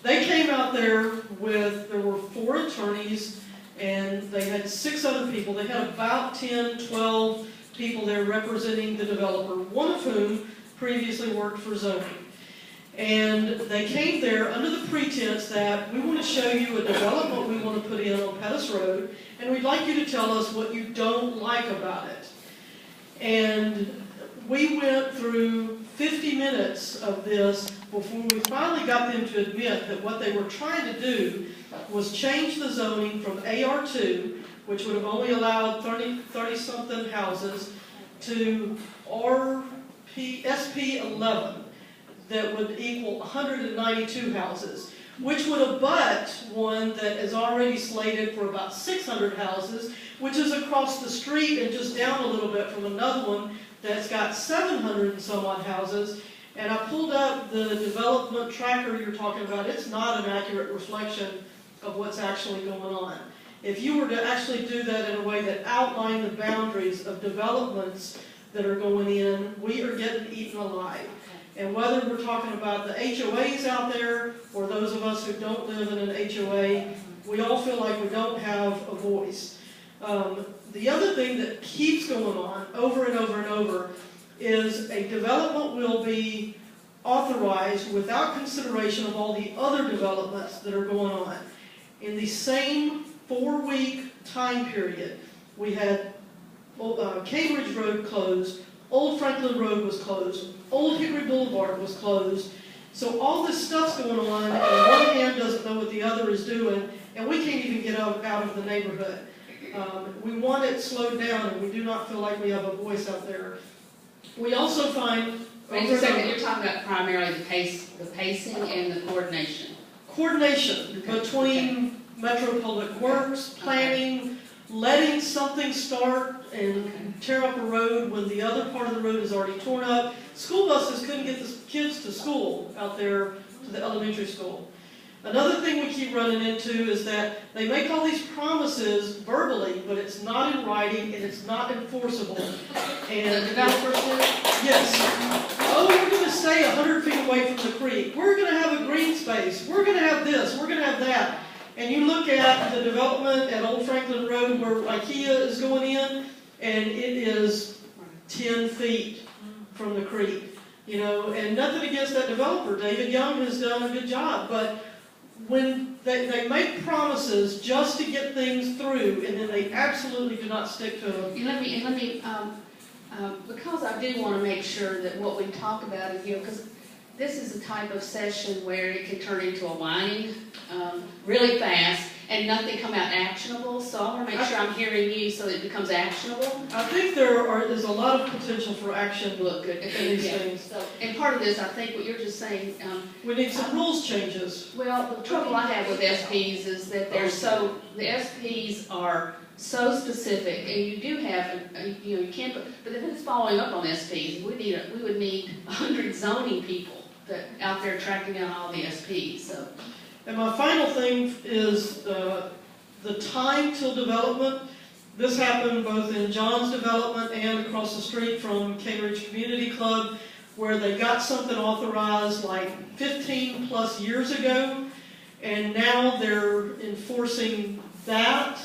They came out there there were 4 attorneys, and they had 6 other people. They had about 10, 12 people there representing the developer, one of whom previously worked for zoning. And they came there under the pretense that we want to show you a development we want to put in on Pettus Road, and we'd like you to tell us what you don't like about it. And we went through 50 minutes of this before we finally got them to admit that what they were trying to do was change the zoning from AR2, which would have only allowed 30-something houses, to SP11, that would equal 192 houses, which would abut one that is already slated for about 600 houses, which is across the street and just down a little bit from another one that's got 700 and some odd houses. And I pulled up the development tracker you're talking about. It's not an accurate reflection of what's actually going on. If you were to actually do that in a way that outlined the boundaries of developments that are going in, we are getting eaten alive. And whether we're talking about the HOAs out there or those of us who don't live in an HOA, we all feel like we don't have a voice. The other thing that keeps going on over and over and over is a development will be authorized without consideration of all the other developments that are going on. In the same 4-week time period, we had Cambridge Road closed, Old Franklin Road was closed, Old Hickory Boulevard was closed. So all this stuff's going on, and one hand doesn't know what the other is doing, and we can't even get out of the neighborhood. We want it slowed down, and we do not feel like we have a voice out there. We also find... Wait a second, you're talking about primarily the pacing and the coordination. Coordination between Metro Public Works, planning, letting something start and tear up a road when the other part of the road is already torn up. School buses couldn't get the kids to school out there, to the elementary school. Another thing we keep running into is that they make all these promises verbally, but it's not in writing and it's not enforceable. And the developers do? Yes. Oh, we're going to stay 100 feet away from the creek. We're going to have a green space. We're going to have this. We're going to have that. And you look at the development at Old Franklin Road where IKEA is going in, and it is 10 feet from the creek. And nothing against that developer. David Young has done a good job, but when they make promises just to get things through, and then they absolutely do not stick to them. And let me because I do want to make sure that what we talk about in here, because this is a type of session where it can turn into a whining really fast and nothing come out actionable. So I want to make sure I'm hearing you so that it becomes actionable. I think there's a lot of potential for action Look good. in these things. So, and part of this, I think what you're just saying, We need some rules changes. well, the trouble I have with SPs is that the SPs are so specific, and you do have, you can't, but if it's following up on SPs, we would need 100 zoning people out there tracking down all the SPs, so. And my final thing is the time till development. This happened both in John's development and across the street from Cambridge Community Club, where they got something authorized like 15 plus years ago, and now they're enforcing that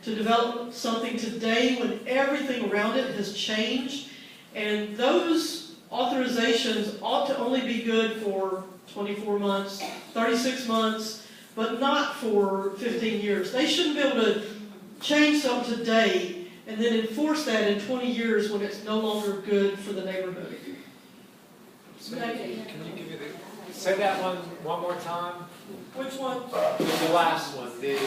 to develop something today when everything around it has changed. And those authorizations ought to only be good for 24 months, 36 months, but not for 15 years. They shouldn't be able to change something today and then enforce that in 20 years when it's no longer good for the neighborhood. Can you give me say that one more time? Which one? The last one. The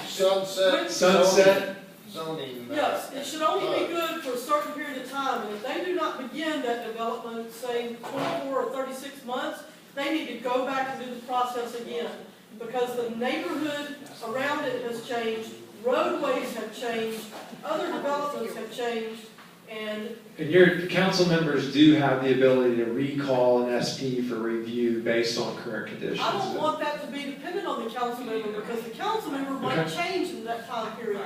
Sunset. Sunset. zoning. Yes, it should only be good for a certain period of time, and if they do not begin that development, say 24 or 36 months, they need to go back and do the process again. Because the neighborhood around it has changed, roadways have changed, other developments have changed, and your council members do have the ability to recall an SP for review based on current conditions. I don't want that to be dependent on the council member, because the council member might change in that time period.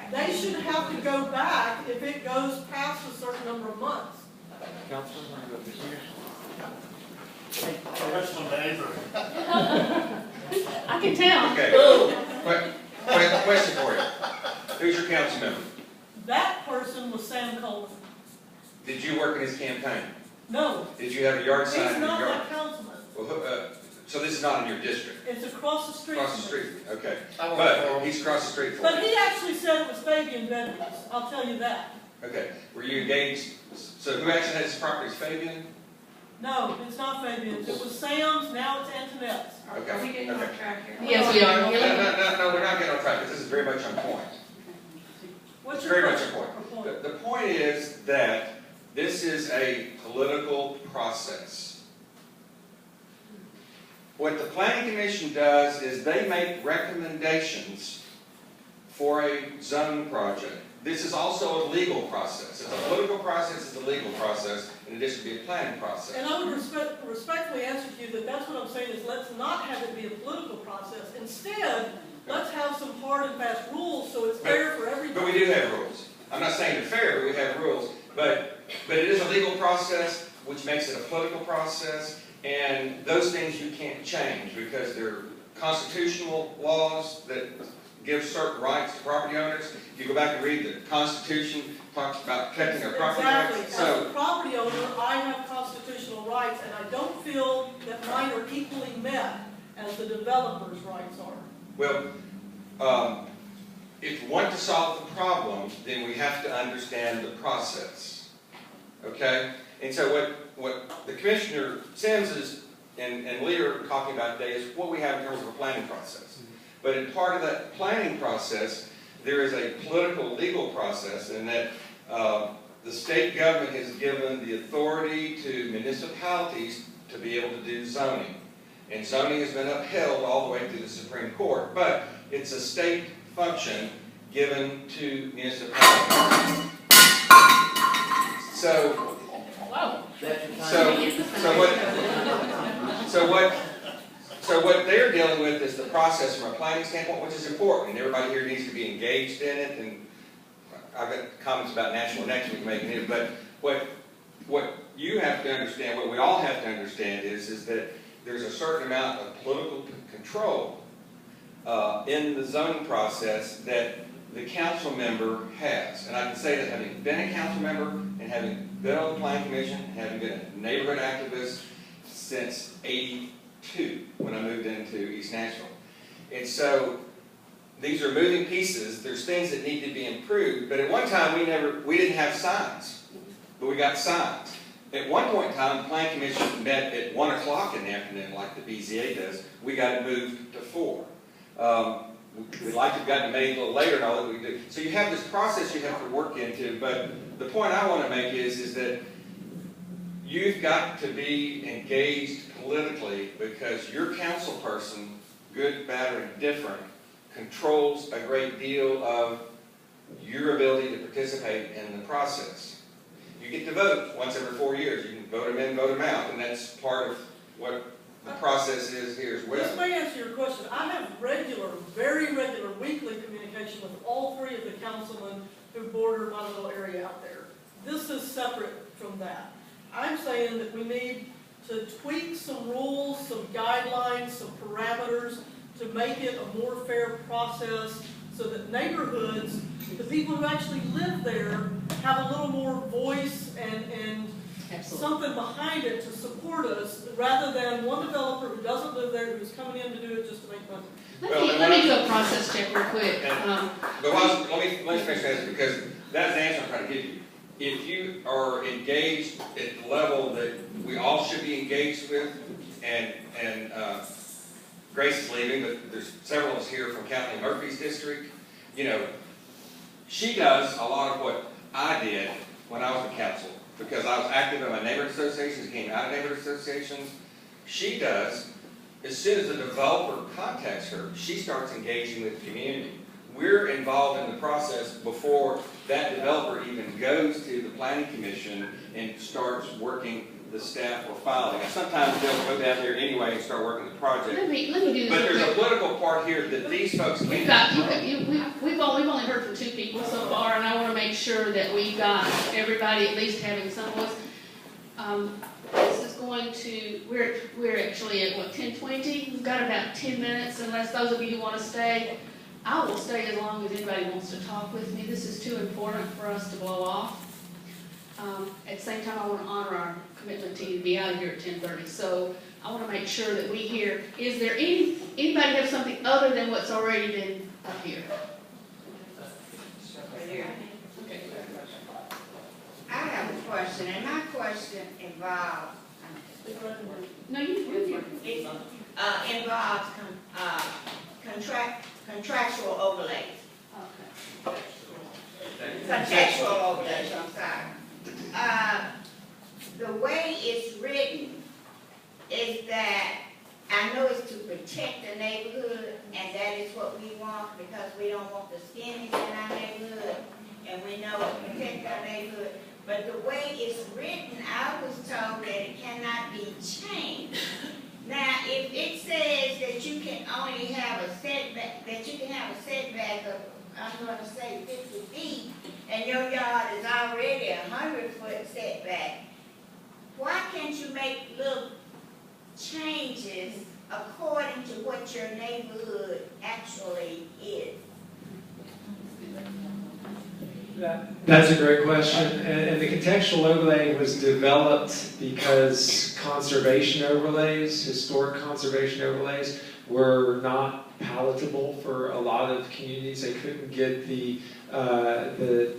They should have to go back if it goes past a certain number of months. Councilman, over here. That's my neighbor. I can tell. Okay, question for you. Who's your council member? That person was Sam Coleman. Did you work in his campaign? No, Did you have a yard sign he's in your not yard? my councilman. Well, so this is not in your district? It's across the street. Across the from me. street, okay. I work But for him. he's across the street from But you. he actually said it was Fabian Bedrooms, I'll tell you that. Okay, were you engaged? So who actually has this property? Is Fabian? No, it's not Fabian's, it was Sam's, now it's Antoinette's. Okay. Are we getting Okay. off track here? Yes, we are. No, we're not getting on track, because this is very much on point. What's It's your very much question? a point. The point is that this is a political process. What the Planning Commission does is they make recommendations for a zone project. This is also a legal process. It's a political process, it's a legal process, in addition to be a planning process. And I would respectfully answer to you that that's what I'm saying is let's not have it be a political process. Instead, let's have some hard and fast rules so it's fair for everybody. But we do have rules. I'm not saying they're fair, but we have rules. But it is a legal process, which makes it a political process, and those things you can't change because they're constitutional laws that give certain rights to property owners. If you go back and read the Constitution, it talks about protecting our property Exactly. rights. As a property owner, I have constitutional rights, and I don't feel that mine are equally met as the developer's rights are. Well, if you want to solve the problem, then we have to understand the process. Okay? And so what the Commissioner Sims is, and Lee are talking about today is what we have in terms of a planning process. But in part of that planning process, there is a political legal process in that the state government has given the authority to municipalities to be able to do zoning. And zoning has been upheld all the way through the Supreme Court. But it's a state function given to municipalities. So what they're dealing with is the process from a planning standpoint, which is important, and everybody here needs to be engaged in it. And I've got comments about Nashville next week making it, but what you have to understand, what we all have to understand is that there's a certain amount of political control in the zoning process that the council member has. And I can say that having been a council member and having been on the Planning Commission, having been a neighborhood activist since '82 when I moved into East Nashville. And so these are moving pieces. There's things that need to be improved. But at one time we didn't have signs, but we got signs. At one point in time, the Planning Commission met at 1 o'clock in the afternoon, like the BZA does. We got it moved to 4. We'd like to have gotten it made a little later and all that we do. So you have this process you have to work into, but the point I want to make is that you've got to be engaged politically because your council person, good, bad, or indifferent, controls a great deal of your ability to participate in the process. You get to vote once every 4 years. You can vote them in, vote them out, and that's part of what the process is here as well. This may answer your question. I have regular, very regular, weekly communication with all 3 of the councilmen who border my little area out there. This is separate from that. I'm saying that we need to tweak some rules, some guidelines, some parameters to make it a more fair process so that neighborhoods, the people who actually live there, have a little more voice and something behind it to support us, rather than one developer who doesn't live there who's coming in to do it just to make money. Let me do a process check real quick. But let me finish this because that's the answer I'm trying to give you. If you are engaged at the level that we all should be engaged with, and Grace is leaving, but there's several of us here from Kathleen Murphy's district, you know, She does a lot of what I did when I was in council, because I was active in my neighborhood associations, came out of neighborhood associations. She does, as soon as the developer contacts her, she starts engaging with the community. We're involved in the process before that developer even goes to the planning commission and starts working the staff or filing. And sometimes they'll go down there anyway and start working the project. Let me do this. But real there's a quick. political part here that these folks We've can't. we've only heard from 2 people so far, and I want to make sure that we've got everybody at least having some voice. This is going to, we're actually at what, 10:20? We've got about 10 minutes, unless those of you who want to stay. I will stay as long as anybody wants to talk with me. This is too important for us to blow off. At the same time, I want to honor our commitment to be out of here at 10:30. So I want to make sure that we hear, is there anybody have something other than what's already been up here? Okay. I have a question, and my question involves, No, you involves contractual overlays. Okay. Contextual overlays, I'm sorry. The way it's written is that, I know it's to protect the neighborhood, and that is what we want, because we don't want the skinnies in our neighborhood, and we know to protect our neighborhood. But the way it's written, I was told that it cannot be changed. Now, if it says that you can only have a setback, that you can have a setback of, I'm gonna say 50 feet, and your yard is already 100-foot setback, why can't you make little changes according to what your neighborhood actually is? That's a great question, and the contextual overlay was developed because conservation overlays, historic conservation overlays, were not palatable for a lot of communities. They couldn't get the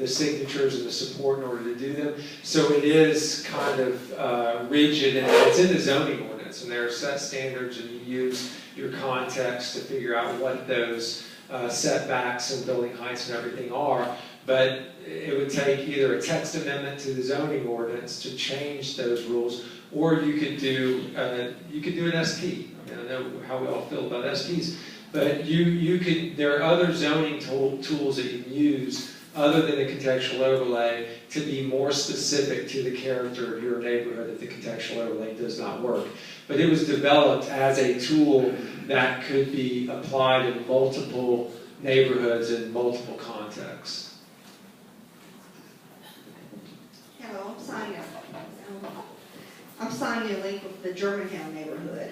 signatures and the support in order to do them. So it is kind of rigid, and it's in the zoning ordinance, and there are set standards, and you use your context to figure out what those setbacks and building heights and everything are. But it would take either a text amendment to the zoning ordinance to change those rules, or you could do an ST. I mean, I know how we all feel about STs, but you could. There are other zoning tools that you can use other than the contextual overlay to be more specific to the character of your neighborhood if the contextual overlay does not work. But it was developed as a tool that could be applied in multiple neighborhoods in multiple contexts. Hello, I'm Sonia Link with the Germantown neighborhood.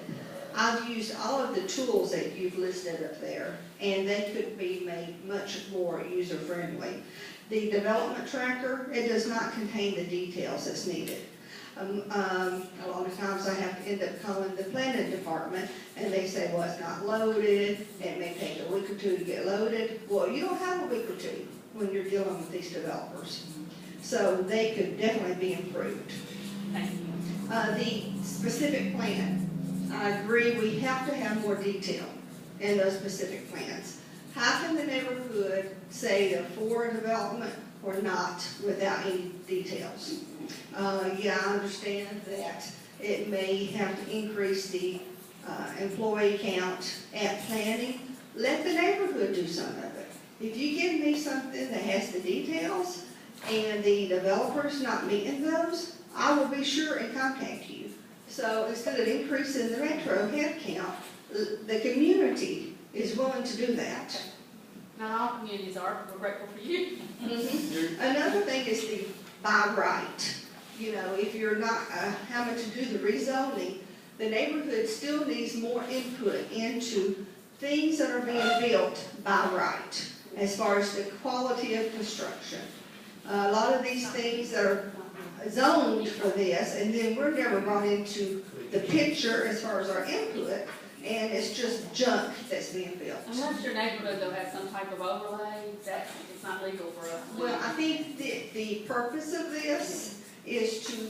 I've used all of the tools that you've listed up there, and they could be made much more user-friendly. The development tracker, it does not contain the details that's needed. A lot of times I have to end up calling the planning department, and they say, well, it's not loaded, it may take a week or two to get loaded. Well, you don't have a week or two when you're dealing with these developers. So they could definitely be improved. Thank you. The specific plan, I agree, we have to have more detail in those specific plans. How can the neighborhood say they're for development or not without any details? Yeah, I understand that it may have to increase the employee count at planning. Let the neighborhood do some of it. If you give me something that has the details and the developer's not meeting those, I will be sure and contact you. So instead of increasing the metro head count, the community is willing to do that. Not all communities are. We're grateful for you. Mm-hmm. Another thing is the by right. You know, if you're not having to do the rezoning, the neighborhood still needs more input into things that are being built by right, as far as the quality of construction. A lot of these things that are zoned for this, and then we're never brought into the picture as far as our input, and it's just junk that's being built. Unless your neighborhood though has some type of overlay, it's not legal for us. Well, I think the purpose of this is to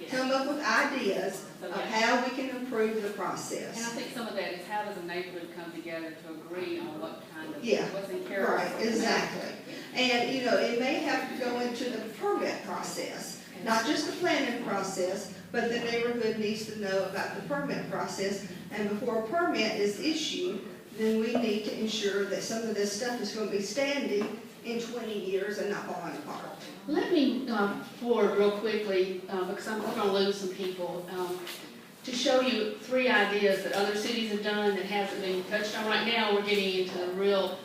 come up with ideas of how we can improve the process. And I think some of that is how does a neighborhood come together to agree on what kind of, Yeah, what's in character. right, exactly. And, you know, it may have to go into the permit process, not just the planning process, but the neighborhood needs to know about the permit process. And before a permit is issued, then we need to ensure that some of this stuff is going to be standing in 20 years and not falling apart. Let me forward real quickly, because I'm going to lose some people, to show you 3 ideas that other cities have done that hasn't been touched on. Right now, we're getting into the real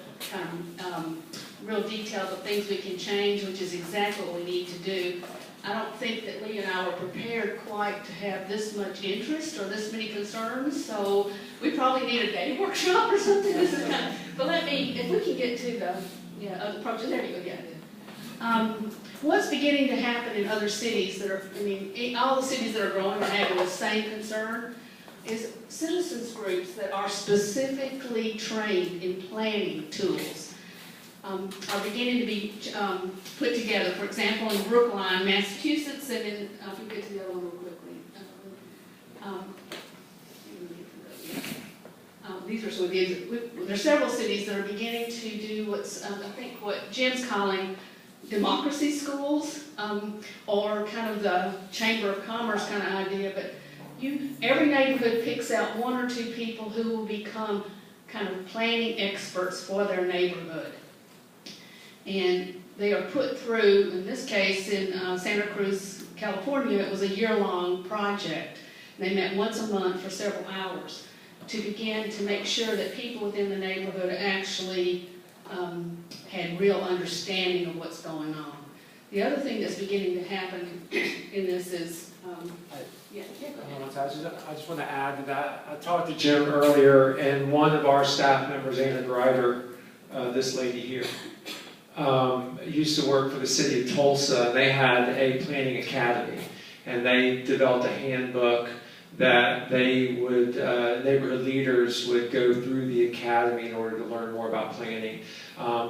real details of things we can change, which is exactly what we need to do. I don't think that Lee and I were prepared quite to have this much interest or this many concerns, so we probably need a day workshop or something. This is kind of, but let me, if we can get to the other project, there you go, yeah. What's beginning to happen in other cities that are, I mean, all the cities that are growing are having the same concern, is citizens groups that are specifically trained in planning tools are beginning to be put together. For example, in Brookline, Massachusetts, and in, if we get to the other one real quickly. These are some of these. There are several cities that are beginning to do what's, I think, what Jim's calling democracy schools, or kind of the Chamber of Commerce kind of idea. But every neighborhood picks out 1 or 2 people who will become kind of planning experts for their neighborhood. And they are put through, in this case, in Santa Cruz, California, it was a year-long project. They met once a month for several hours to begin to make sure that people within the neighborhood actually had real understanding of what's going on. The other thing that's beginning to happen in this is, I just want to add to that. I talked to Jim earlier, and one of our staff members, Anna Grider, this lady here, used to work for the city of Tulsa. They had a planning academy, and they developed a handbook that they would, neighborhood leaders would go through the academy in order to learn more about planning.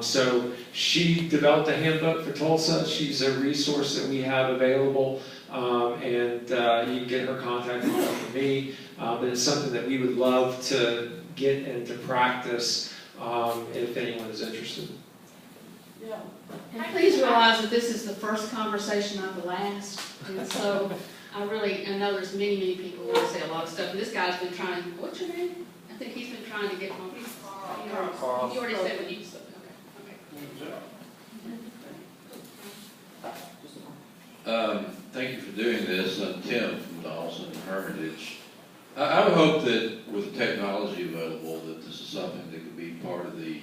So she developed a handbook for Tulsa. She's a resource that we have available, and you can get her contact info from me. But it's something that we would love to get into practice if anyone is interested. yeah. And please realize that this is the first conversation, not the last. And so I know there's many, many people who want to say a lot of stuff. And this guy's been trying, what's your name? I think he's been trying to get one. You already said what you said. Okay. Thank you for doing this. I'm Tim from Dawson Hermitage. I would hope that with the technology available that this is something that could be part of the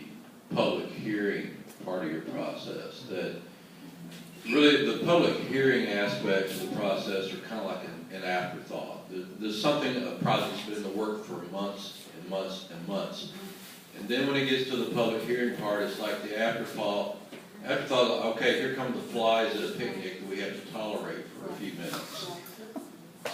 public hearing part of your process. That really the public hearing aspects of the process are kind of like an afterthought. There's something, a project's been in the work for months and months and months. And then when it gets to the public hearing part, it's like the afterthought, okay, here come the flies at a picnic that we have to tolerate for a few minutes.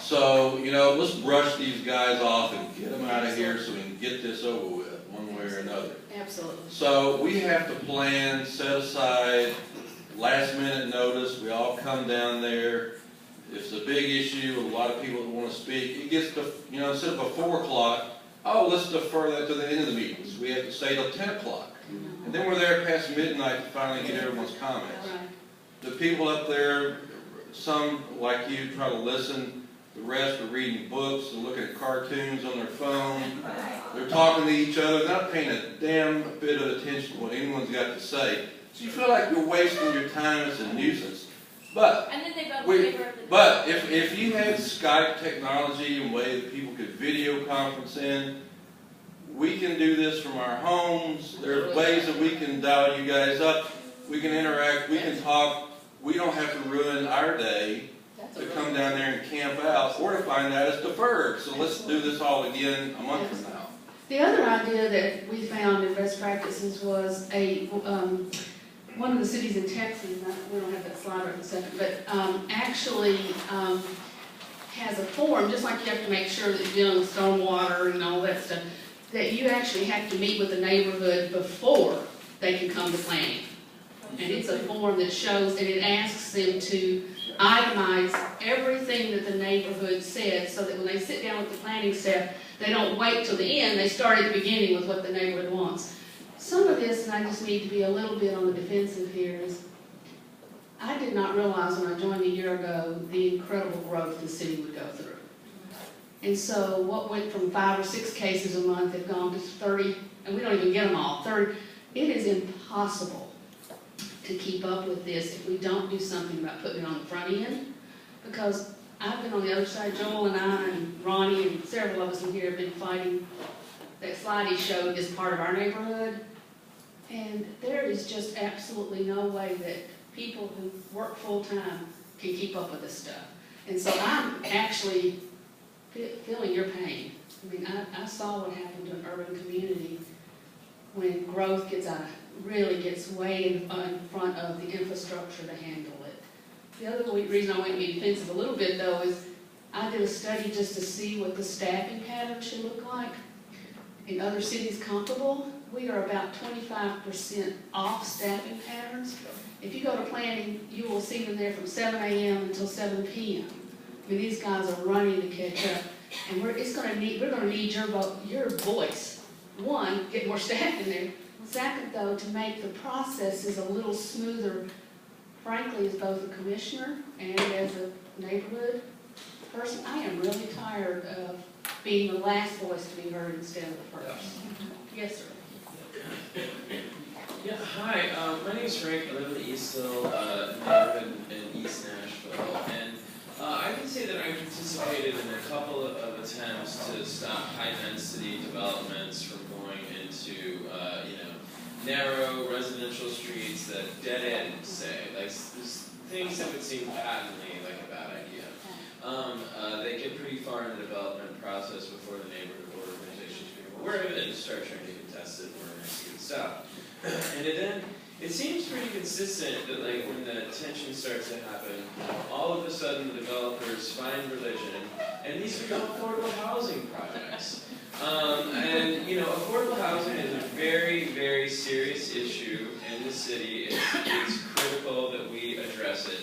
So, let's brush these guys off and get them out of here so we can get this over with one way or another. Absolutely. So we have to plan, set aside, last minute notice, we all come down there. If it's a big issue, a lot of people that want to speak, it gets to, instead of a 4 o'clock, let's defer that to the end of the meeting. So we have to stay till 10 o'clock. And then we're there past midnight to finally get everyone's comments. The people up there, some, like you, try to listen. The rest are reading books and looking at cartoons on their phone. They're talking to each other. They're not paying a damn bit of attention to what anyone's got to say. So you feel like you're wasting your time. It's a nuisance. But if you had Skype technology and way that people could video conference in, we can do this from our homes. There are ways that we can dial you guys up. We can interact. We can talk. We don't have to ruin our day to come down there and camp out, or to find out it's deferred. So let's do this all again a month from now. The other idea that we found in best practices was one of the cities in Texas, we don't have that slide right in a second, but actually has a form, just like you have to make sure that you're dealing with stormwater and all that stuff, that you actually have to meet with the neighborhood before they can come to planning. And it's a form that shows, and it asks them to itemize everything that the neighborhood said, so that when they sit down with the planning staff, they don't wait till the end, they start at the beginning with what the neighborhood wants. Some of this, and I just need to be a little bit on the defensive here, is I did not realize when I joined a year ago the incredible growth the city would go through. And so what went from 5 or 6 cases a month have gone to 30, and we don't even get them all, 30. It is impossible to keep up with this if we don't do something about putting it on the front end, because I've been on the other side, Joel and I and Ronnie and several of us in here have been fighting. That slide he showed is part of our neighborhood, and there is just absolutely no way that people who work full-time can keep up with this stuff. And so I'm actually feeling your pain. I mean, I saw what happened to an urban community when growth really gets way in front of the infrastructure to handle it. The other reason I want to be defensive a little bit, though, is I did a study just to see what the staffing pattern should look like in other cities comparable. We are about 25% off staffing patterns. If you go to planning, you will see them there from 7 a.m. until 7 p.m. I mean, these guys are running to catch up, and we're gonna need your voice. One, get more staff in there. Second, though, to make the processes a little smoother, frankly, as both a commissioner and as a neighborhood person, I am really tired of being the last voice to be heard instead of the first. Yes, sir. Yeah, hi, my name is Frank. I live in the East Hill neighborhood in East Nashville, and I can say that I participated in a couple of attempts to stop high-density developments from going into, narrow residential streets that dead end, say, like things that would seem patently like a bad idea. They get pretty far in the development process before the neighborhood organizations become aware of it and start trying to contest it or get stopped. And it seems pretty consistent that like when the tension starts to happen, all of a sudden the developers find religion, and these become affordable housing projects. Affordable housing is a very, very serious issue in the city. It's critical that we address it.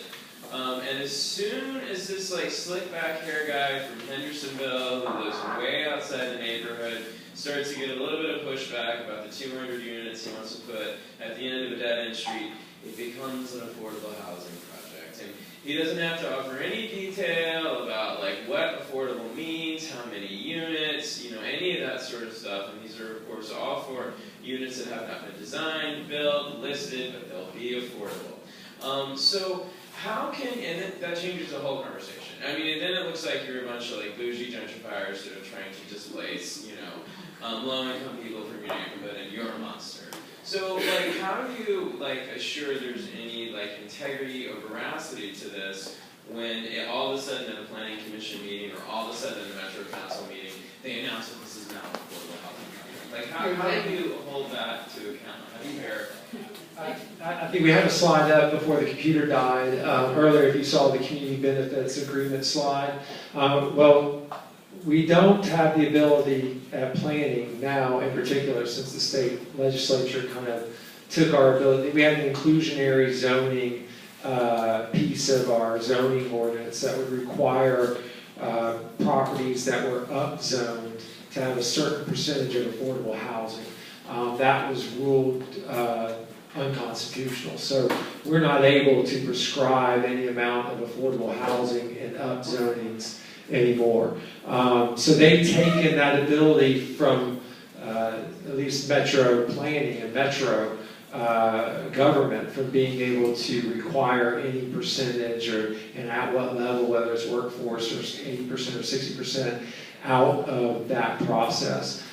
And as soon as this like slick back hair guy from Hendersonville who lives way outside the neighborhood starts to get a little bit of pushback about the 200 units he wants to put at the end of a dead-end street, it becomes an affordable housing project. And he doesn't have to offer any detail about like what affordable means, how many units, any of that sort of stuff. And these are, of course, all for units that have not been designed, built, listed, but they'll be affordable. So how can, and then that changes the whole conversation. I mean, and then it looks like you're a bunch of like bougie gentrifiers that are trying to displace, low-income people from your neighborhood, and you're a monster. So, like, how do you, like, assure there's any, like, integrity or veracity to this when all of a sudden at a planning commission meeting or all of a sudden in a metro council meeting, they announce that this is now an affordable housing project? Like, how do you hold that to account? How do you verify? I think we had a slide up before the computer died. Earlier, if you saw the community benefits agreement slide. We don't have the ability at planning now, in particular, since the state legislature kind of took our ability. We had an inclusionary zoning piece of our zoning ordinance that would require properties that were upzoned to have a certain percentage of affordable housing. That was ruled unconstitutional. So we're not able to prescribe any amount of affordable housing in upzonings anymore. So they've taken that ability from at least metro planning and metro government from being able to require any percentage and at what level, whether it's workforce or 80% or 60% out of that process.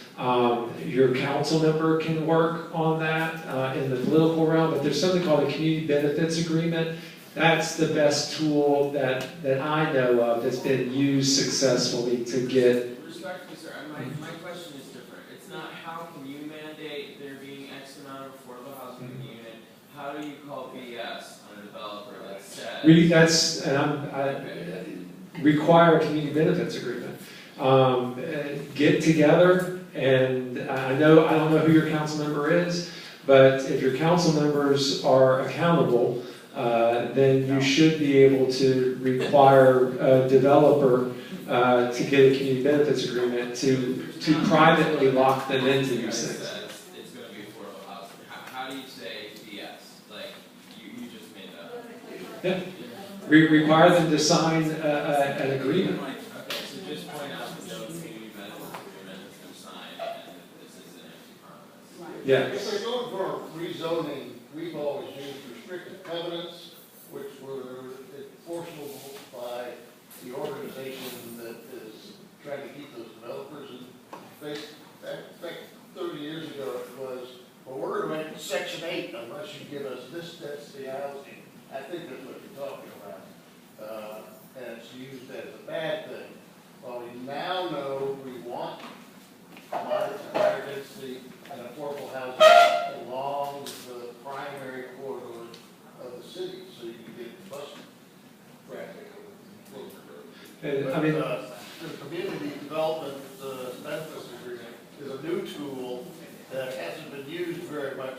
Your council member can work on that in the political realm, but there's something called a community benefits agreement. That's the best tool that I know of that's been used successfully to get. Respectfully, sir, my question is different. It's not how can you mandate there being X amount of affordable housing in the unit. How do you call BS on a developer that says? Require a community benefits agreement. Get together, and I don't know who your council member is, but if your council members are accountable, then you should be able to require a developer to get a community benefits agreement to privately lock them into these things. It's going to be affordable housing. Yeah. Require them to sign an agreement. Okay, so just point out that no community benefits agreement has been signed and that this is an empty promise. Yeah. If they're going for rezoning, we've always used restrictive covenants, which were enforceable by the organization that is trying to keep those developers in place. Back 30 years ago, it was, well, we're going to make Section 8 unless you give us this density housing. I think that's what you're talking about. And it's used as a bad thing. Well, we now know we want moderate to higher density and affordable housing along the primary corridor of the city, so you can get bus traffic. And, I mean, The community development benefits agreement is a new tool that hasn't been used very much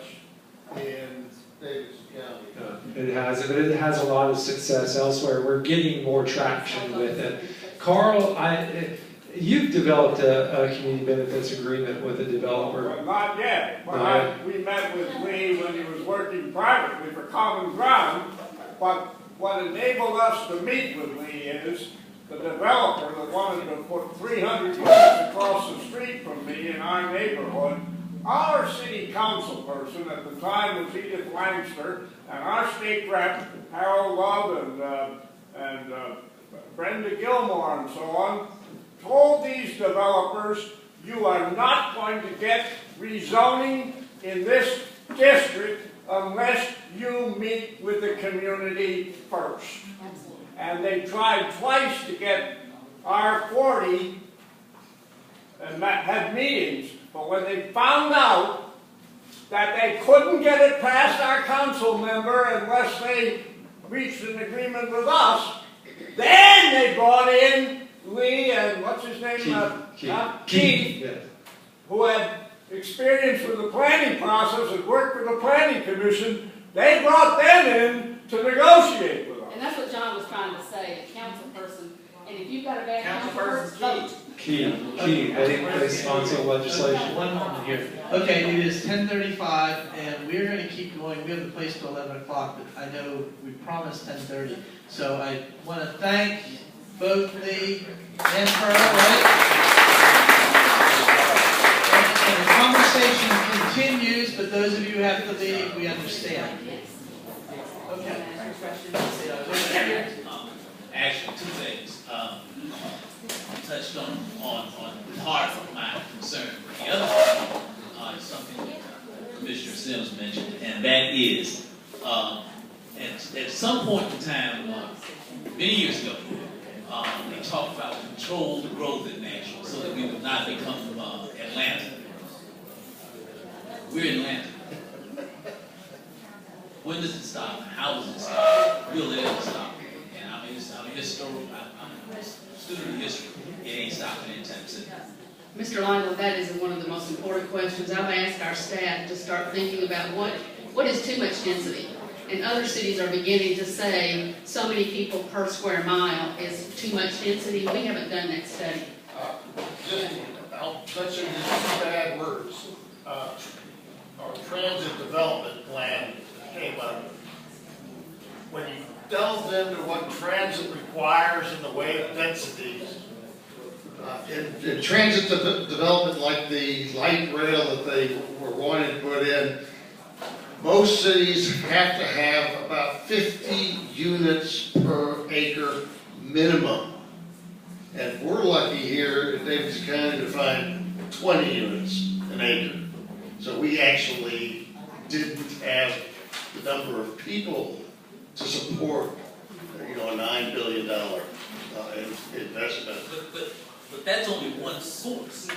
in Davidson County. it has, but it has a lot of success elsewhere. We're getting more traction with it. Carl, you've developed a community benefits agreement with a developer. Well, not yet, but we met with Lee when he was working privately for Common Ground. But what enabled us to meet with Lee is the developer that wanted to put 300 units across the street from me in our neighborhood. Our city council person at the time was Edith Langster, and our state rep, Harold Love and Brenda Gilmore and so on, told these developers, you are not going to get rezoning in this district unless you meet with the community first. And they tried twice to get R40 and had meetings, but when they found out that they couldn't get it past our council member unless they reached an agreement with us, then they brought in Lee and what's his name? Keith, yeah. who had experience with the planning process and worked with the planning commission. They brought them in to negotiate with us. And that's what John was trying to say, a council person. And if you've got a bad council person, vote. Key, they sponsor legislation. One moment here. Okay, it is 10:35, and we're going to keep going. We have the place till 11 o'clock, but I know we promised 10:30. So I want to thank both Lee and Pearl, right? And the conversation continues, but those of you who have to leave, we understand. Okay. Actually, two things. Touched on part of my concern. The other one is something Commissioner Sims mentioned, and that is at some point in time, many years ago, they talked about controlled growth in Nashville so that we would not become Atlanta. We're in Atlanta. When does it stop? How does it stop? Will it ever stop? And I'm a student of history. It ain't stopping anytime soon. Mr. Lionel, that is one of the most important questions. I've asked our staff to start thinking about what is too much density. And other cities are beginning to say so many people per square mile is too much density. We haven't done that study. I'll touch on these bad words. Our transit development plan came up. When you delved into what transit requires in the way of densities, in transit development like the light rail that they were wanting to put in, most cities have to have about 50 units per acre minimum. And we're lucky here in Davidson County to find 20 units an acre. So we actually didn't have the number of people to support, a $9 billion investment. But that's only one source.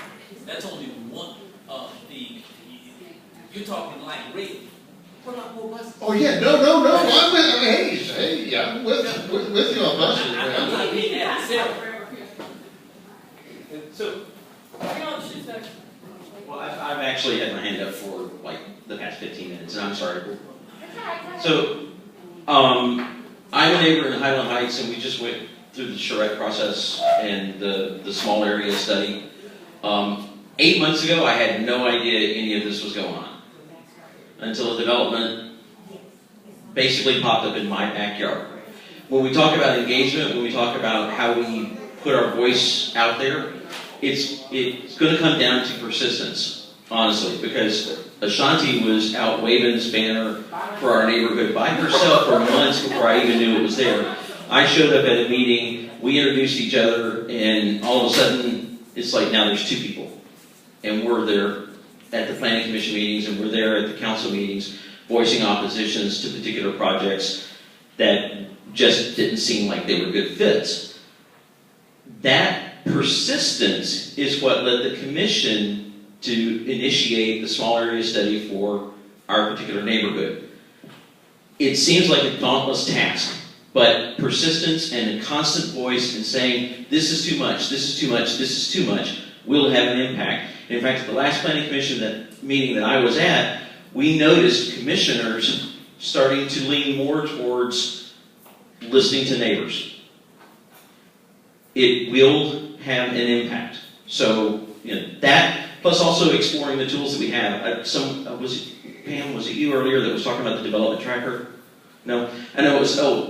That's only one of you're talking like rail. What about more buses? Oh yeah, no. I'm with you on buses. I'm not being adversarial. So, well, I've actually had my hand up for like the past 15 minutes, and I'm sorry. So, I'm a neighbor in Highland Heights, and we just went through the Charette process and the small area study. 8 months ago, I had no idea any of this was going on until a development basically popped up in my backyard. When we talk about engagement, when we talk about how we put our voice out there, it's going to come down to persistence, honestly, because Ashanti was out waving this banner for our neighborhood by herself for months before I even knew it was there. I showed up at a meeting, we introduced each other, and all of a sudden, it's like now there's 2 people. And we're there at the planning commission meetings, and we're there at the council meetings, voicing oppositions to particular projects that just didn't seem like they were good fits. That persistence is what led the commission to initiate the small area study for our particular neighborhood. It seems like a dauntless task, but persistence and a constant voice and saying, this is too much, this is too much, this is too much, will have an impact. And in fact, at the last planning commission meeting that I was at, we noticed commissioners starting to lean more towards listening to neighbors. It will have an impact. So, that, plus also exploring the tools that we have. Pam, was it you earlier that was talking about the development tracker? No? I know it was, so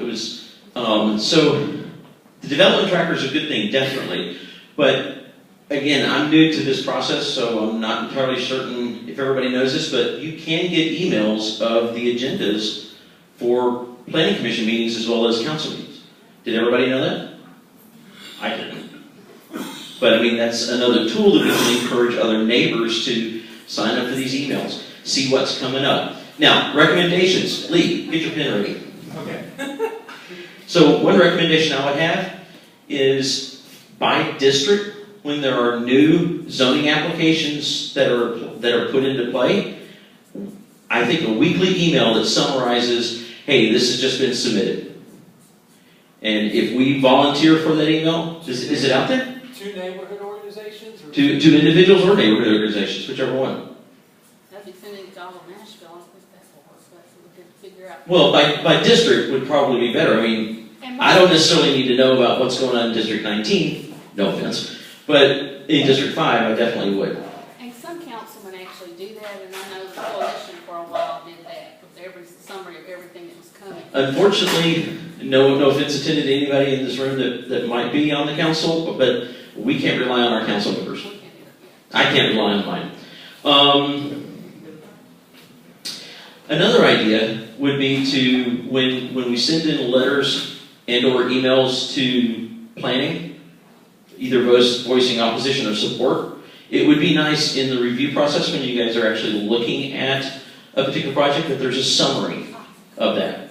the development tracker is a good thing, definitely. But again, I'm new to this process, so I'm not entirely certain if everybody knows this, but you can get emails of the agendas for planning commission meetings as well as council meetings. Did everybody know that? I didn't. But I mean, that's another tool that we can encourage other neighbors to sign up for these emails, see what's coming up. Now, recommendations. Lee, get your pen ready. Okay. So one recommendation I would have is by district, when there are new zoning applications that are put into play, I think a weekly email that summarizes, hey, this has just been submitted. And if we volunteer for that email, is it out there? 2 neighborhood organizations? Or To individuals or neighborhood organizations, whichever one. That'd be sending it to all of Nashville, I think that's what works best, so we could figure out. Well, by district would probably be better. I mean, I don't necessarily need to know about what's going on in District 19, no offense, but in District 5, I definitely would. And some councilmen actually do that, and I know the coalition for a while did that, with every summary of everything that was coming. Unfortunately, no offense intended to anybody in this room that might be on the council, but we can't rely on our council members. I can't rely on mine. Another idea would be to, when we send in letters and or emails to planning, either voicing opposition or support, it would be nice in the review process when you guys are actually looking at a particular project that there's a summary of that.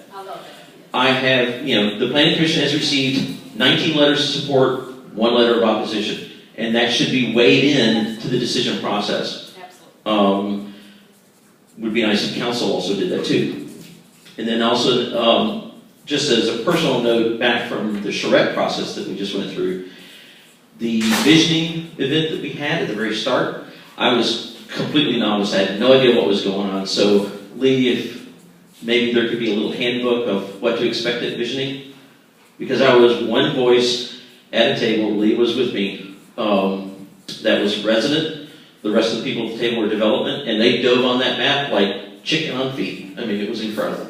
I have, the Planning Commission has received 19 letters of support, 1 letter of opposition, and that should be weighed in to the decision process. Absolutely. Would be nice if council also did that too. And then also, just as a personal note back from the Charette process that we just went through, the visioning event that we had at the very start, I was completely novice. I had no idea what was going on. So, Lee, if maybe there could be a little handbook of what to expect at visioning, because I was one voice at a table, Lee was with me, that was resident. The rest of the people at the table were development, and they dove on that map like chicken on feet. I mean, it was incredible.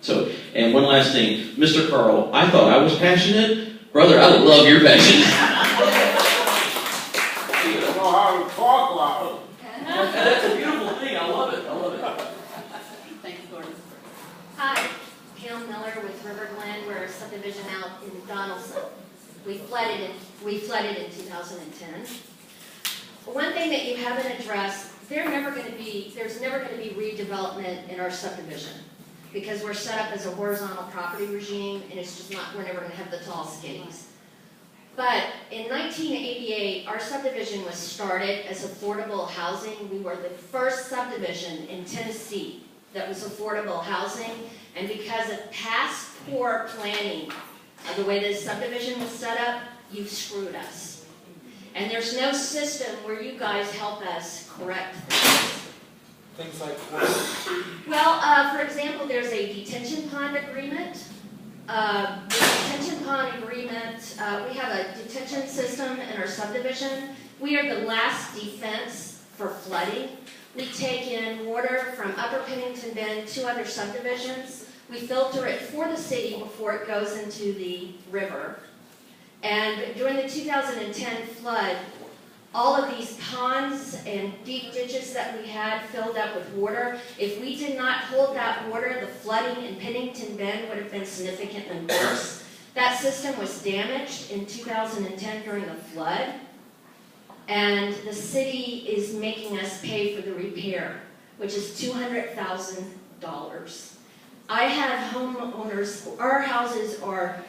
So, and one last thing, Mr. Carl, I thought I was passionate. Brother, I love your passion. You know how to talk loud. That's a beautiful thing. I love it. I love it. Thank you, Gordon. Hi, Pam Miller with River Glen. We're a subdivision out in Donaldson. We flooded in 2010. One thing that you haven't addressed, there's never going to be redevelopment in our subdivision because we're set up as a horizontal property regime, and it's just not, we're never going to have the tall skinnies. But in 1988, our subdivision was started as affordable housing. We were the first subdivision in Tennessee that was affordable housing, and because of past poor planning of the way this subdivision was set up, you've screwed us. And there's no system where you guys help us correct things. Things like what? Well, for example, there's a detention pond agreement. The detention pond agreement, we have a detention system in our subdivision. We are the last defense for flooding. We take in water from Upper Pennington Bend, 2 other subdivisions. We filter it for the city before it goes into the river. And during the 2010 flood, all of these ponds and deep ditches that we had filled up with water. If we did not hold that water, the flooding in Pennington Bend would have been significantly worse. That system was damaged in 2010 during the flood, and the city is making us pay for the repair, which is $200,000. I have homeowners, our houses are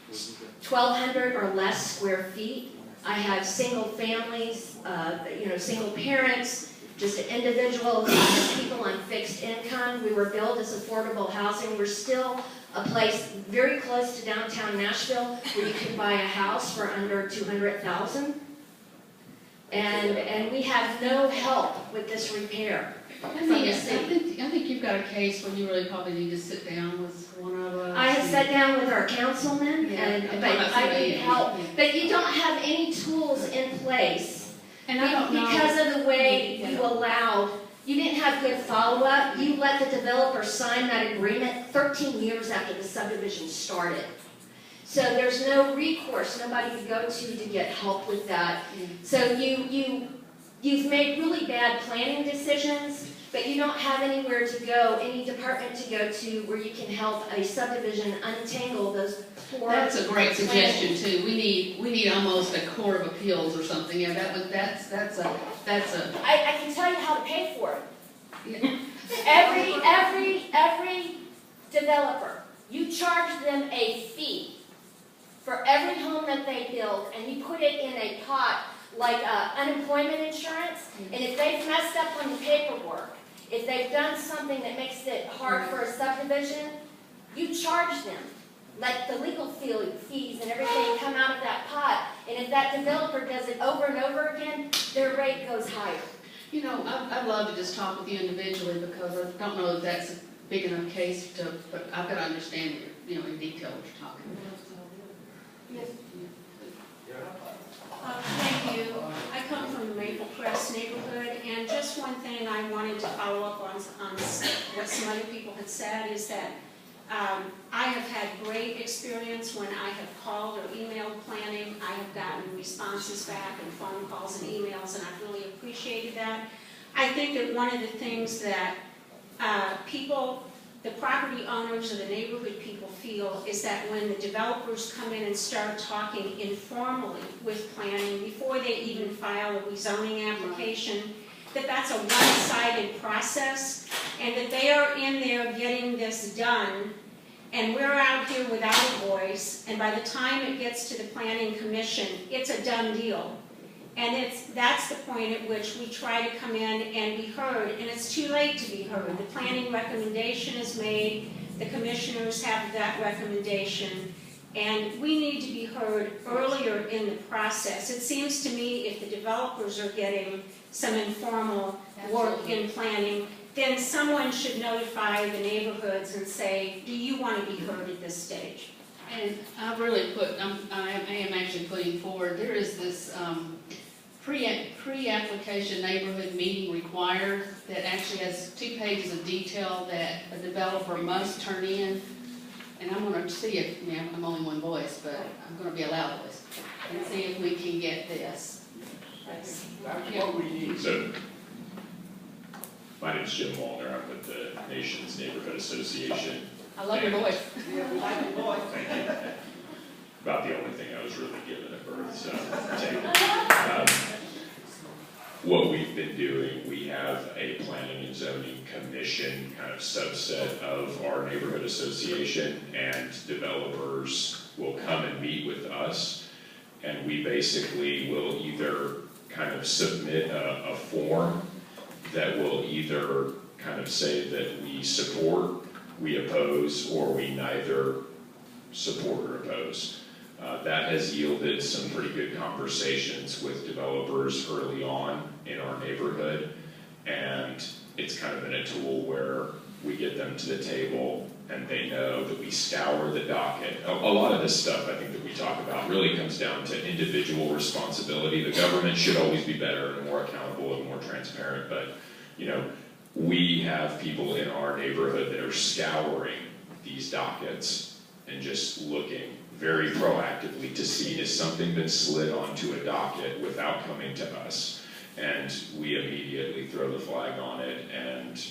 1,200 or less square feet. I have single families, single parents, just individuals, people on fixed income. We were built as affordable housing. We're still a place very close to downtown Nashville where you can buy a house for under $200,000. And we have no help with this repair. I think you've got a case where you really probably need to sit down with one of us. I have sat down with our councilman, but I need help. But you don't have any tools in place. And I don't know. Because of the way you allowed, you didn't have good follow-up. You let the developer sign that agreement 13 years after the subdivision started. So there's no recourse, nobody to go to get help with that. So you've made really bad planning decisions, but you don't have anywhere to go, any department to go to where you can help a subdivision untangle those poor. That's a great suggestion too. We need almost a court of appeals or something. Yeah, that's a. I can tell you how to pay for it. Every developer, you charge them a fee for every home that they build, and you put it in a pot like unemployment insurance, and if they've messed up on the paperwork, if they've done something that makes it hard for a subdivision, you charge them. Let the legal fees and everything come out of that pot, and if that developer does it over and over again, their rate goes higher. You know, I'd love to just talk with you individually because I don't know if that's a big enough case to, but I've got to understand, in detail what you're talking about. Yes. Thank you. I come from the Maple Crest neighborhood, and just one thing I wanted to follow up on what some other people had said is that I have had great experience when I have called or emailed planning. I have gotten responses back and phone calls and emails, and I've really appreciated that. I think that one of the things that the property owners or the neighborhood people feel is that when the developers come in and start talking informally with planning before they even file a rezoning application, that's a one-sided process, and that they are in there getting this done, and we're out here without a voice, and by the time it gets to the planning commission, it's a done deal. And that's the point at which we try to come in and be heard, and it's too late to be heard. The planning recommendation is made, the commissioners have that recommendation, and we need to be heard earlier in the process. It seems to me if the developers are getting some informal work in planning, then someone should notify the neighborhoods and say, do you want to be heard at this stage? And I've really I am actually putting forward, there is this pre-application neighborhood meeting required that actually has 2 pages of detail that a developer must turn in. And I'm going to see if, I'm only one voice, but I'm going to be a loud voice, and see if we can get this. That's what we need. So, my name is Jim Wallner. I'm with the Nation's Neighborhood Association. I love your voice. Yeah, we like your voice. Thank you. About the only thing I was really given at birth, so take it. What we've been doing, we have a planning and zoning commission kind of subset of our neighborhood association, and developers will come and meet with us, and we basically will either kind of submit a form that will either kind of say that we support, we oppose, or we neither support or oppose. That has yielded some pretty good conversations with developers early on in our neighborhood, and it's kind of been a tool where we get them to the table and they know that we scour the docket. A lot of this stuff I think that we talk about really comes down to individual responsibility. The government should always be better and more accountable and more transparent, but we have people in our neighborhood that are scouring these dockets and just looking very proactively to see, has something been slid onto a docket without coming to us? And we immediately throw the flag on it and,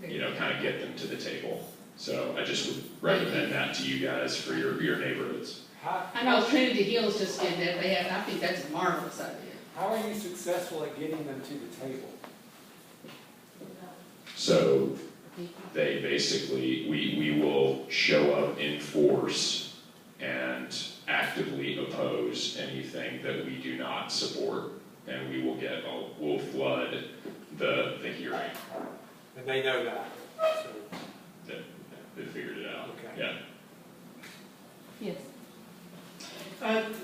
you know, kind of get them to the table. So I just would recommend that to you guys for your neighborhoods. I know Trinity Hills just did that, I think that's a marvelous idea. How are you successful at getting them to the table? So they basically, we will show up in force and actively oppose anything that we do not support, and we will we'll flood the hearing. And they know that. So. They figured it out. Okay. Yeah. Yes.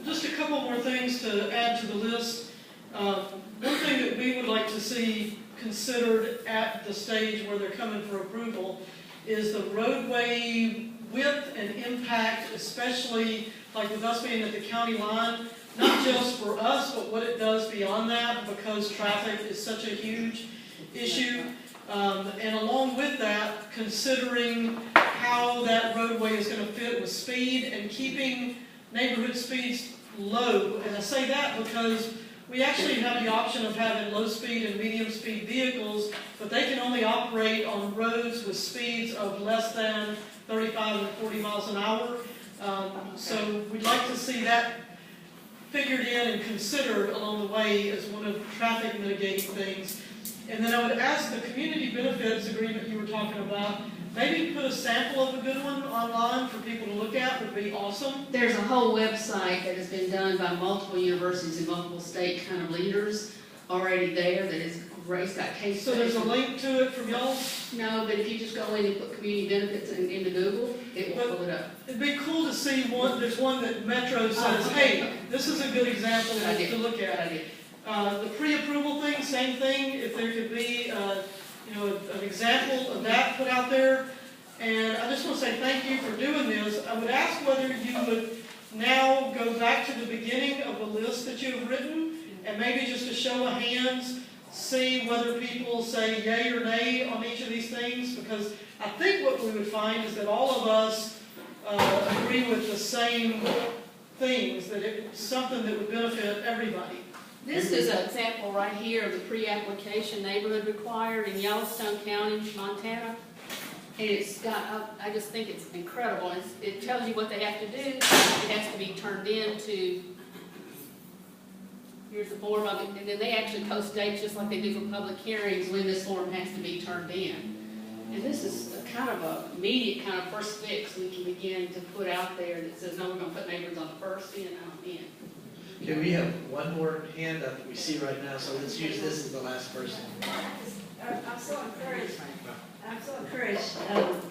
Just a couple more things to add to the list. One thing that we would like to see considered at the stage where they're coming for approval is the roadway width and impact, especially like with us being at the county line, not just for us, but what it does beyond that, because traffic is such a huge issue. And along with that, considering how that roadway is going to fit with speed and keeping neighborhood speeds low. And I say that because we actually have the option of having low speed and medium speed vehicles, but they can only operate on roads with speeds of less than 35 and 40 miles an hour. So we'd like to see that figured in and considered along the way as one of the traffic mitigating things. And then I would ask the community benefits agreement you were talking about, maybe put a sample of a good one online for people to look at would be awesome. There's a whole website that has been done by multiple universities and multiple state kind of leaders already there that is great. It's got case So there's a studies. link to it from y'all? No, but if you just go in and put community benefits into Google, it will pull it up. It'd be cool to see one, there's one that Metro says, hey, this is a good example to look at. The pre-approval thing, same thing, if there could be an example of that put out there. And I just want to say thank you for doing this. I would ask whether you would now go back to the beginning of the list that you have written, and maybe just a show of hands, see whether people say yay or nay on each of these things, because I think what we would find is that all of us agree with the same things, that it's something that would benefit everybody. This is an example right here of the pre-application neighborhood required in Yellowstone County, Montana. And it's got, I just think it's incredible. It tells you what they have to do. It has to be turned into, here's the form of it, and then they actually post dates just like they do for public hearings when this form has to be turned in. And this is a kind of a immediate kind of first fix we can begin to put out there that says, no, we're going to put neighbors on the first in, out in. Okay, we have one more hand up that we see right now, so let's use this as the last person. I'm so encouraged. I'm so encouraged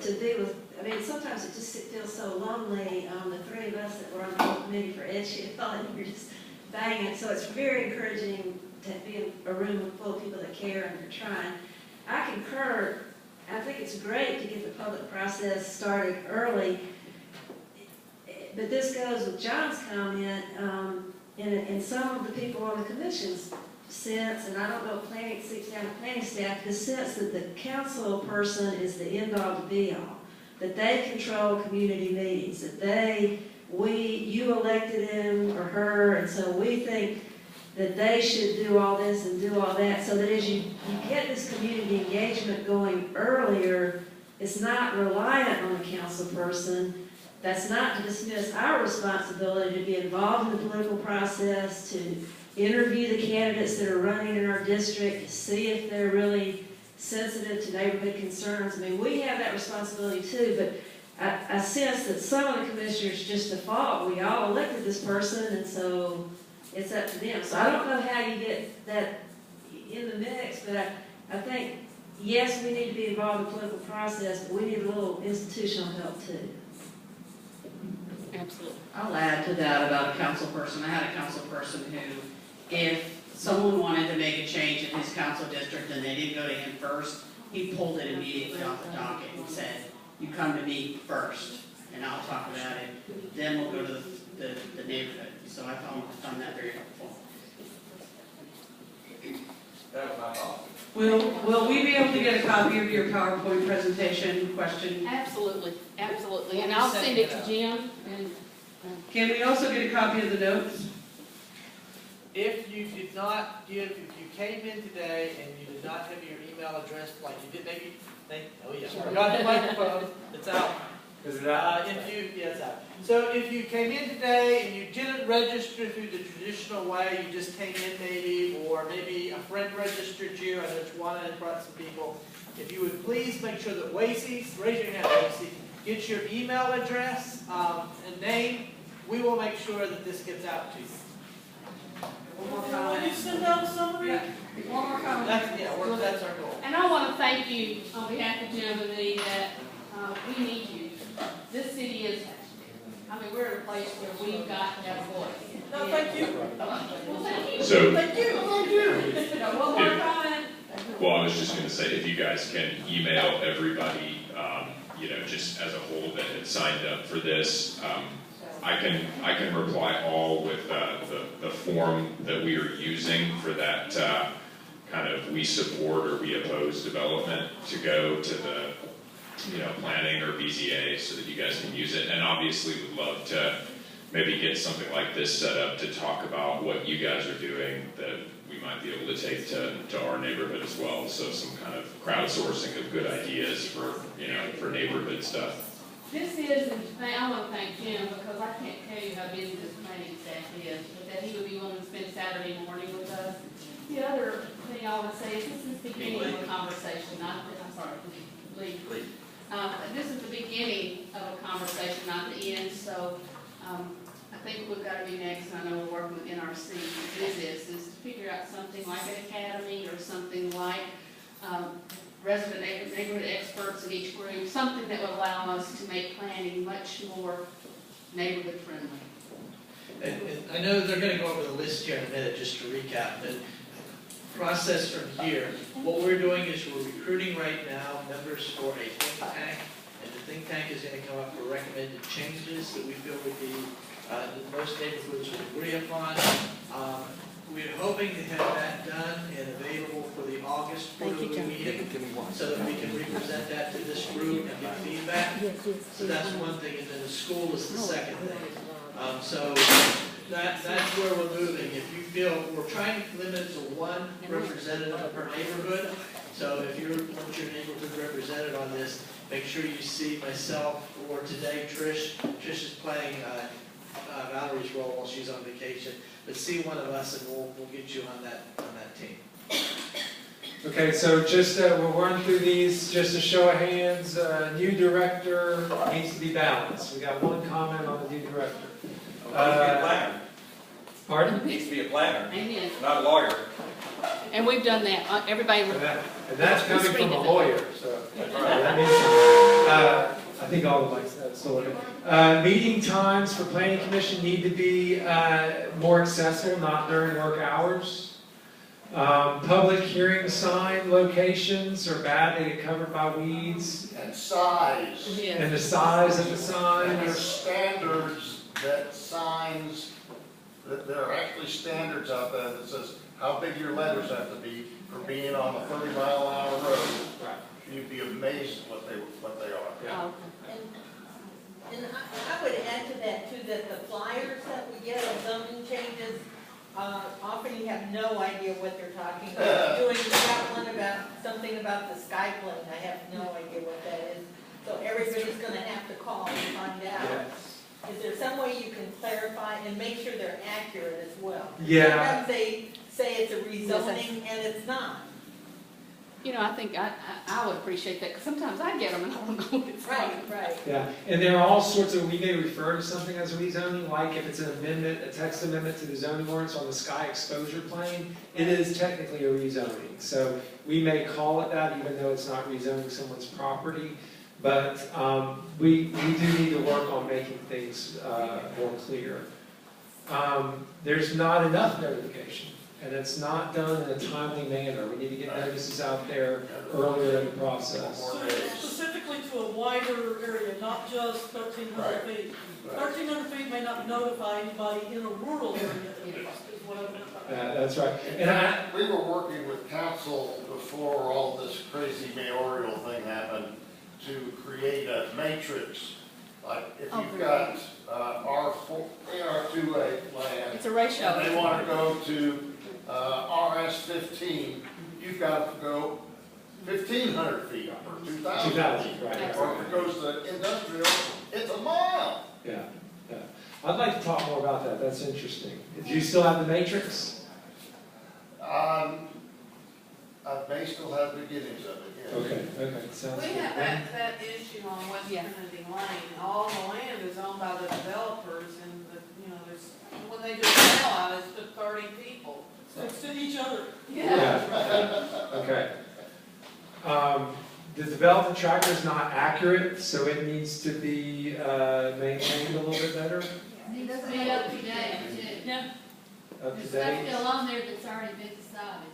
to be with, I mean, sometimes it just feels so lonely, the three of us that were on the whole committee for Edgehill, and you're just banging. So it's very encouraging to be in a room full of people that care and are trying. I concur. I think it's great to get the public process started early. But this goes with John's comment, and some of the people on the commission's sense, and I don't know if planning seeks down the planning staff, the sense that the council person is the end all to be all, that they control community meetings, that you elected him or her, and so we think that they should do all this and do all that, so that as you get this community engagement going earlier, it's not reliant on the council person. That's not to dismiss our responsibility to be involved in the political process, to interview the candidates that are running in our district, to see if they're really sensitive to neighborhood concerns. I mean, we have that responsibility too, but I sense that some of the commissioners just default, we all elected this person, and so it's up to them. So I don't know how you get that in the mix, but I think, yes, we need to be involved in the political process, but we need a little institutional help too. Absolutely. I'll add to that about a council person. I had a council person who, if someone wanted to make a change in his council district and they didn't go to him first, he pulled it immediately off the docket and said, you come to me first, and I'll talk about it. Then we'll go to the neighborhood. So I found that very helpful. That was my thought. Will we be able to get a copy of your PowerPoint presentation question? Absolutely, absolutely, and I'll send it to Jim, and, Can we also get a copy of the notes? If you did not give, if you came in today and you did not have your email address, like you did maybe, oh yeah, forgot the microphone, it's out. Is it out? Yeah, it's out. So if you came in today and you didn't register through the traditional way, you just came in maybe, or maybe a friend registered you, and there's one and brought some people. If you would please make sure that Wasey, raise your hand, Wasey, get your email address and name, we will make sure that this gets out to you. One more comment. Will you send out a summary? Yeah. One more comment. That's our goal. And I want to thank you on behalf of Jim and me that we need you. This city is, I mean, we're at a place where we've got to have a voice. No, thank you. Well, thank you. So- Thank you. Thank you. One more comment. Well, I was just going to say, if you guys can email everybody, just as a whole that had signed up for this, I can reply all with the form that we are using for that kind of we support or we oppose development to go to the planning or BZA so that you guys can use it. And obviously would love to maybe get something like this set up to talk about what you guys are doing that we might be able to take to our neighborhood as well. So some kind of crowdsourcing of good ideas for neighborhood stuff. This is, and I want to thank Jim because I can't tell you how busy this planning staff is, but that he would be willing to spend Saturday morning with us. The other thing I would say is this is the beginning of a conversation, I'm sorry, Lee. This is the beginning of a conversation, not the end, so I think we've got to be next, and I know we're working with NRC to do this, is to figure out something like an academy or something like resident neighborhood experts in each group, something that would allow us to make planning much more neighborhood friendly. And I know they're going to go over the list here in a minute just to recap, but process from here, what we're doing is we're recruiting right now members for a think tank, and the think tank is going to come up with recommended changes that we feel would be that most neighborhoods would agree upon. We're hoping to have that done and available for the August quarterly meeting so that we can represent that to this group and get feedback. So that's one thing, and then the school is the second thing. So that's where we're moving. If you feel, we're trying to limit it to one representative per neighborhood. So if you want your neighborhood represented on this, make sure you see myself or today Trish. Trish is playing Valerie's role while she's on vacation. But see one of us and we'll get you on that team. Okay, so just we'll run through these, just a show of hands. New director needs to be balanced. We got one comment on the new director. Needs to be a planner. Pardon? Needs to be a planner, Amen. not a lawyer. And we've done that. Everybody. And that's coming from a lawyer, so. That's right. That means, I think all the mics still working. Meeting times for planning commission need to be more accessible, not during work hours. Public hearing sign locations are bad, they get covered by weeds. And size. Yes. And the size of the And there's signs. standards that signs, that there are actually standards out there that says how big your letters have to be for being on a 30-mile-an-hour road. Right. You'd be amazed what they are. Yeah. And I would add to that too, that the flyers that we get on zoning changes, often you have no idea what they're talking about. We got one about, something about the sky plane, I have no idea what that is. So everybody's gonna have to call and find out. Yes. Is there some way you can clarify and make sure they're accurate as well? Yeah. Sometimes they say it's a rezoning and it's not. You know, I think I would appreciate that because sometimes I get them and I don't know what it's Right, like. right. Yeah, and there are all sorts of, we may refer to something as rezoning, like if it's an amendment, a text amendment to the zoning ordinance on the sky exposure plane, it is technically a rezoning. So we may call it that even though it's not rezoning someone's property, but we do need to work on making things more clear. There's not enough notification. and it's not done in a timely manner. We need to get notices out there earlier in the process. So specifically to a wider area, not just 1,300 feet. 1,300 feet may not notify anybody in a rural area, is what I meant by that. That's right. And we were working with council before all this crazy mayoral thing happened to create a matrix. Like if you've got R4, AR2A land, It's a ratio. and they want to go to RS15, you've got to go 1,500 feet or 2,000 feet. Right. Or if it goes to industrial, it's a mile. Yeah. I'd like to talk more about that. That's interesting. Do you still have the matrix? I may still have beginnings of it, yes. Okay, sounds We good. have that issue on West Kennedy Lane. All the land is owned by the developers and there's, when they do a sale out, it's to 30 people. Next to each other. Yeah. Okay. The development tracker is not accurate, so it needs to be maintained a little bit better. Needs to be up to date, too. Yeah. Up to There's stuff date. still on there that's already been decided.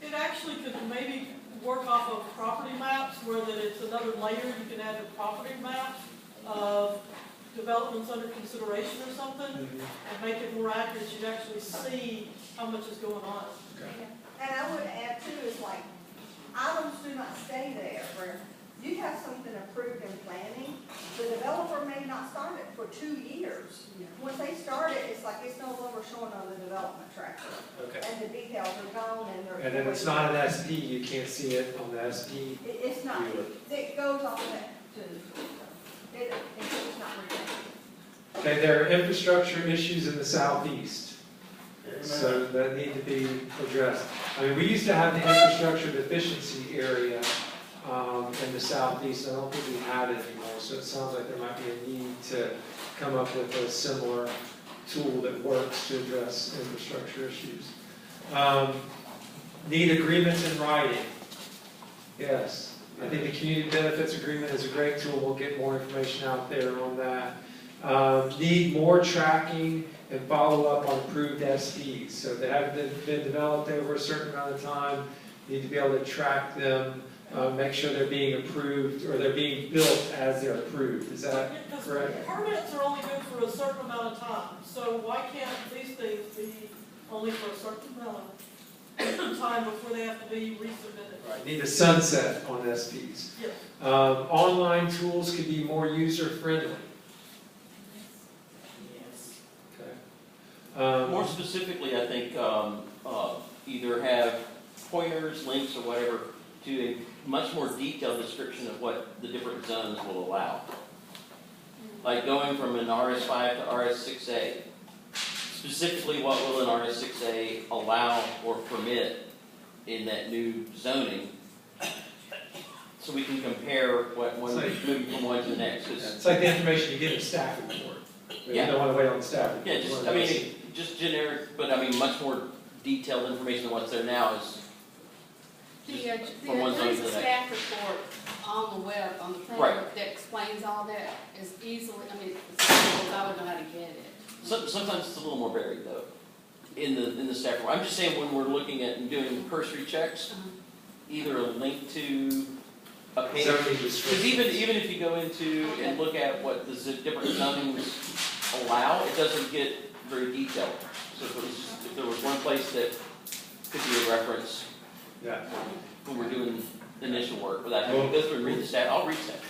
It actually could maybe work off of property maps where that it's another layer, you can add a property map of developments under consideration or something, and make it more accurate, you'd actually see how much is going on. And I would add too, is like, items do not stay there, where you have something approved in planning, the developer may not start it for 2 years. Once they start it, it's like it's no longer showing on the development tracker. Okay. And the details are gone and they're. And then it's not an SP, you can't see it on the SP. It's not, it goes on that to, it's not retained. Okay, there are infrastructure issues in the southeast, so that need to be addressed. I mean, we used to have the infrastructure deficiency area in the southeast. I don't think we have it anymore, so it sounds like there might be a need to come up with a similar tool that works to address infrastructure issues. Need agreements in writing. Yes, I think the community benefits agreement is a great tool. We'll get more information out there on that. Need more tracking and follow up on approved SPs. So if they haven't been developed over a certain amount of time, you need to be able to track them, make sure they're being approved or they're being built as they're approved. Is that correct? Permits are only good for a certain amount of time, so why can't these things be only for a certain amount of time before they have to be resubmitted? Right. Need a sunset on SPs. Yes. Online tools could be more user-friendly. More specifically, I think either have pointers, links, or whatever to a much more detailed description of what the different zones will allow. Like going from an RS5 to RS6A. Specifically, what will an RS6A allow or permit in that new zoning, so we can compare what one moving from one to the next. It's like the information you get in staff report. You don't want to wait on the staff report. Yeah, just, I mean, just generic, but I mean, much more detailed information than what's there now is from one zone to the next. staff report on the web, on the framework that explains all that is easily, I mean, I would know how to get it. Sometimes it's a little more varied though, in the staff report. I'm just saying when we're looking at and doing cursory checks, either a link to a page, because even if you go into and look at what the different zonings allow, it doesn't get very detailed. So if there was one place that could be a reference, when we're doing initial work, without having to go through and read the stat, I'll read stat.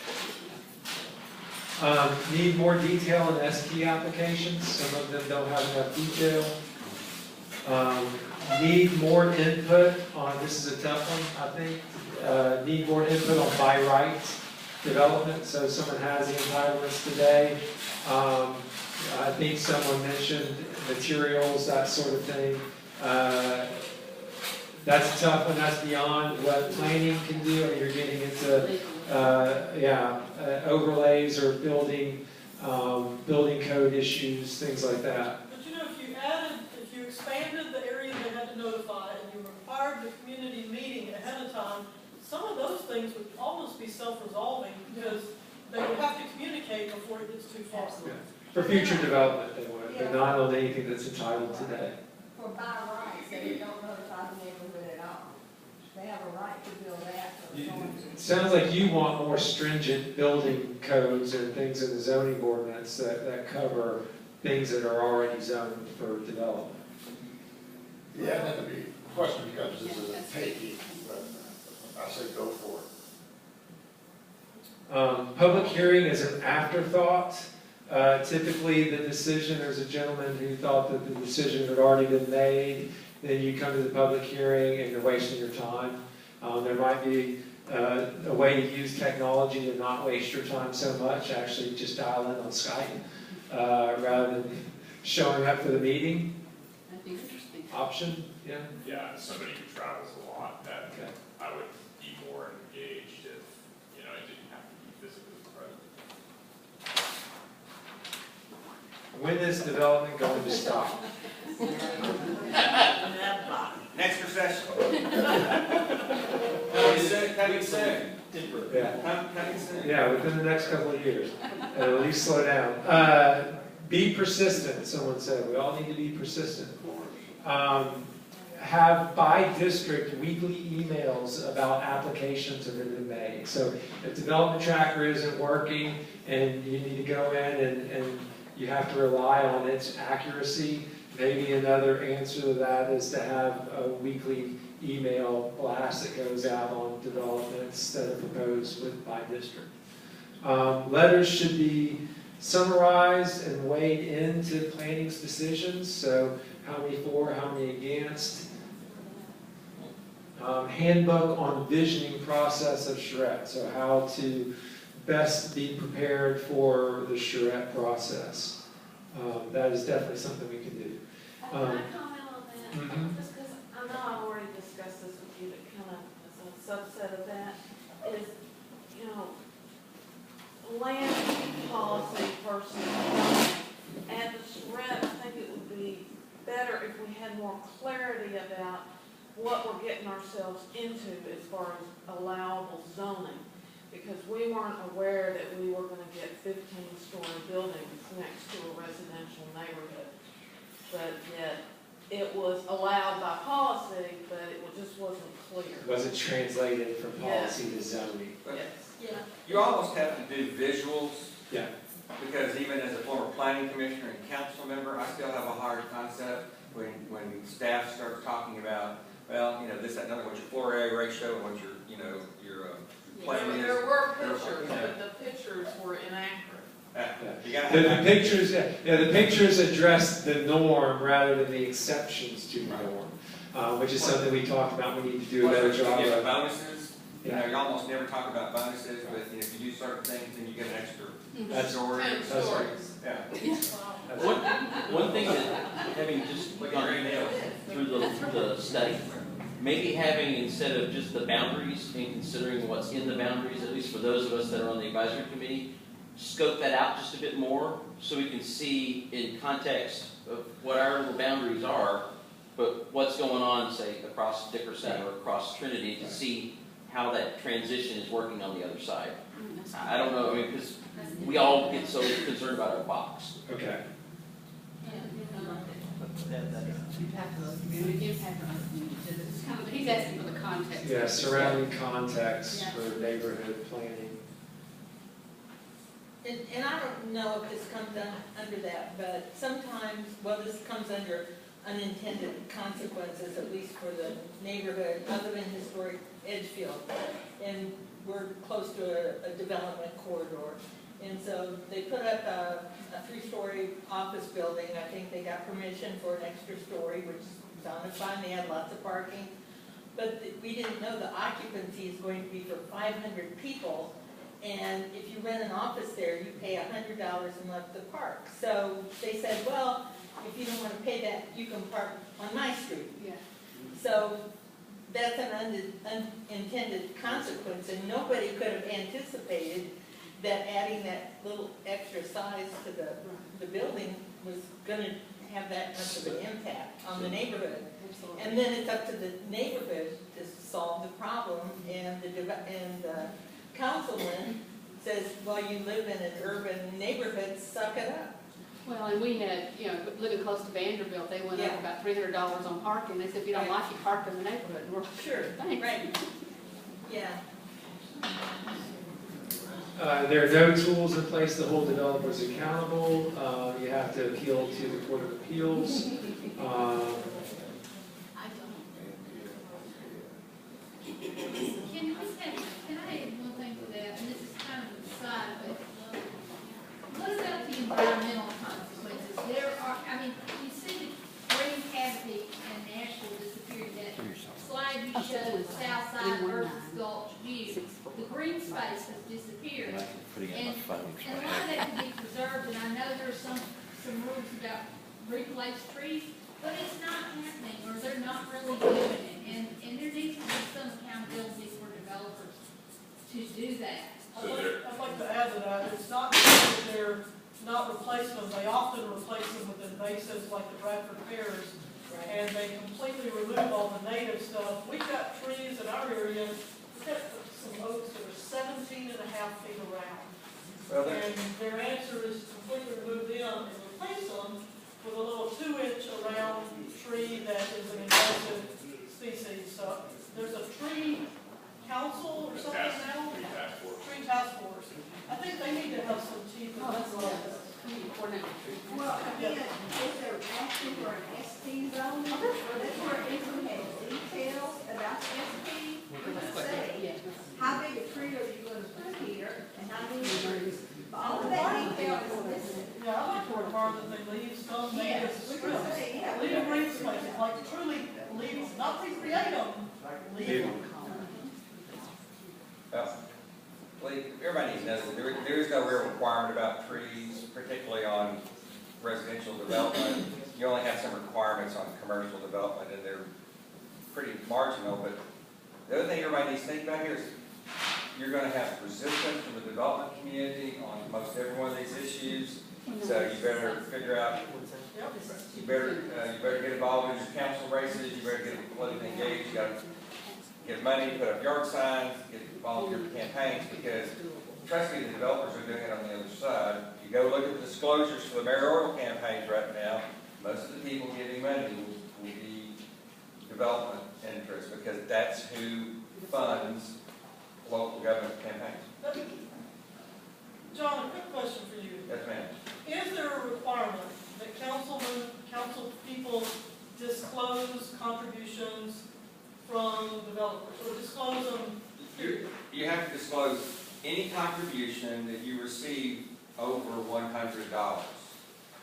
Need more detail in SP applications. Some of them don't have enough detail. Need more input on, this is a tough one, I think. Need more input on by right development. So if someone has the entitlements today. I think someone mentioned materials, that sort of thing. That's a tough one. That's beyond what planning can do. I mean, you're getting into overlays or building code issues, things like that. But if you expanded the area they had to notify and you required the community meeting ahead of time, some of those things would almost be self-resolving because they would have to communicate before it gets too far. For future development, they would, but not on anything that's entitled today. For by rights, say you don't notify the neighborhood at all. They have a right to build that, so it's going to. It sounds like you want more stringent building codes and things in the zoning ordinance that cover things that are already zoned for development. Yeah, that would be, the question becomes, is it a taking, but I say go for it. Public hearing is an afterthought. Typically, the decision, there's a gentleman who thought that the decision had already been made, then you come to the public hearing and you're wasting your time. There might be a way to use technology to not waste your time so much, actually just dial in on Skype rather than showing up for the meeting. That'd be interesting. Option, yeah? Yeah, as somebody who travels a lot, that Okay. I would be more engaged if, you know, I didn't have to be physically present. When is development going to stop? Next recession. Coming soon. Yeah. Coming soon. Yeah, within the next couple of years. It'll at least slow down. Be persistent, someone said. We all need to be persistent. Have by district weekly emails about applications that have been made. So if development tracker isn't working and you need to go in and you have to rely on its accuracy, maybe another answer to that is to have a weekly email blast that goes out on developments that are proposed by district. Letters should be summarized and weighed into planning's decisions. So how many for, how many against. Handbook on visioning process of charrette. So how to best be prepared for the charrette process. That is definitely something we can do. Can I comment on that? Mhm. Just because I know I've already discussed this with you, but kind of as a subset of that is, you know, land policy versus and the charrette, I think it would be better if we had more clarity about what we're getting ourselves into as far as allowable zoning. Because we weren't aware that we were going to get 15-story buildings next to a residential neighborhood. But yet, it was allowed by policy, but it just wasn't clear. Was it translated from policy to zoning? Yes. Yeah. You almost have to do visuals. Yeah. Because even as a former planning commissioner and council member, I still have a hard concept when staff starts talking about, well, you know, this, that, and other, what your floor area ratio and what your, you know, your plan is. There were pictures, but the pictures were inaccurate. You gotta The have pictures, the pictures address the norm rather than the exceptions to the norm, which is something we talked about. We need to do a better job Give of. bonuses. You know, you almost never talk about bonuses, but you know, if you do certain things, then you get an extra story. That's right. Yeah. One thing that, having just gone through the study, maybe having, instead of just the boundaries and considering what's in the boundaries, at least for those of us that are on the advisory committee, scope that out just a bit more so we can see in context of what our little boundaries are, but what's going on, say, across Dickerson or across Trinity to see how that transition is working on the other side. I don't know, I mean, because we all get so concerned about our box. Okay. He's asking for the context. Yeah, surrounding context for neighborhood planning. And I don't know if this comes under that, but sometimes, well, this comes under unintended consequences, at least for the neighborhood, other than historic Edgefield. And we're close to a development corridor. And so they put up a 3-story office building. I think they got permission for an extra story, which sounded fine. They had lots of parking. But we didn't know the occupancy is going to be for 500 people. And if you rent an office there, you pay $100 a month to park. So they said, well, if you don't want to pay that, you can park on my street. Yeah. So that's an unintended consequence, and nobody could have anticipated that adding that little extra size to the building was going to have that much of an impact on the neighborhood. Absolutely. And then it's up to the neighborhood to solve the problem, and the councilman says, well, you live in an urban neighborhood, suck it up. Well, and we had, living close to Vanderbilt, they went up about $300 on parking. They said, if you don't like it, park in the neighborhood. And we're like, Sure, thanks. right. Yeah. There are no tools in place to hold developers accountable. You have to appeal to the Court of Appeals. Can I add one thing to that, and this is kind of a side, but what about the environmental consequences? There are, you see the green canopy in Nashville disappeared, that slide you showed, south side versus Gulch View. The green space has disappeared. And a lot of that can be preserved, and I know there's some rules about replace trees, but it's not happening, or they're not really doing it. And there needs to be some accountability for developers to do that. I'd like to add to that, it's not because they're not replacing them, they often replace them with invasives like the Bradford pears, and they completely remove all the native stuff. We've got trees in our area, we've got some oaks that are 17 and a half feet around. And their answer is to completely remove them and replace them with a little 2-inch around tree that is an invasive species. So there's a tree council or something now? Tree task force. I think they need to have some teeth in this. Well, again, if they're asking for an SP zone, that's where if we have details about SP, we would say, how big a tree are you going to put here, and how many trees? All of that detail is missing. Yeah, I like to require that they leave some native strips. Leave green spaces, like truly leave them, not recreate them, leave them. Everybody needs to know that there is no real requirement about trees, particularly on residential development. You only have some requirements on commercial development, and they're pretty marginal. But the other thing everybody needs to think about here is you're going to have resistance from the development community on most every one of these issues. So you better figure out. You better get involved in your council races. You better get politically engaged. You got to get money, put up yard signs, get volunteer campaigns, because trust me, the developers are doing it on the other side. You go look at the disclosures for the mayoral campaigns right now, most of the people giving money will be development interests, because that's who funds local government campaigns. John, a quick question for you. Yes, ma'am. Is there a requirement that council people disclose contributions from developers, or disclose them? You have to disclose any contribution that you receive over $100.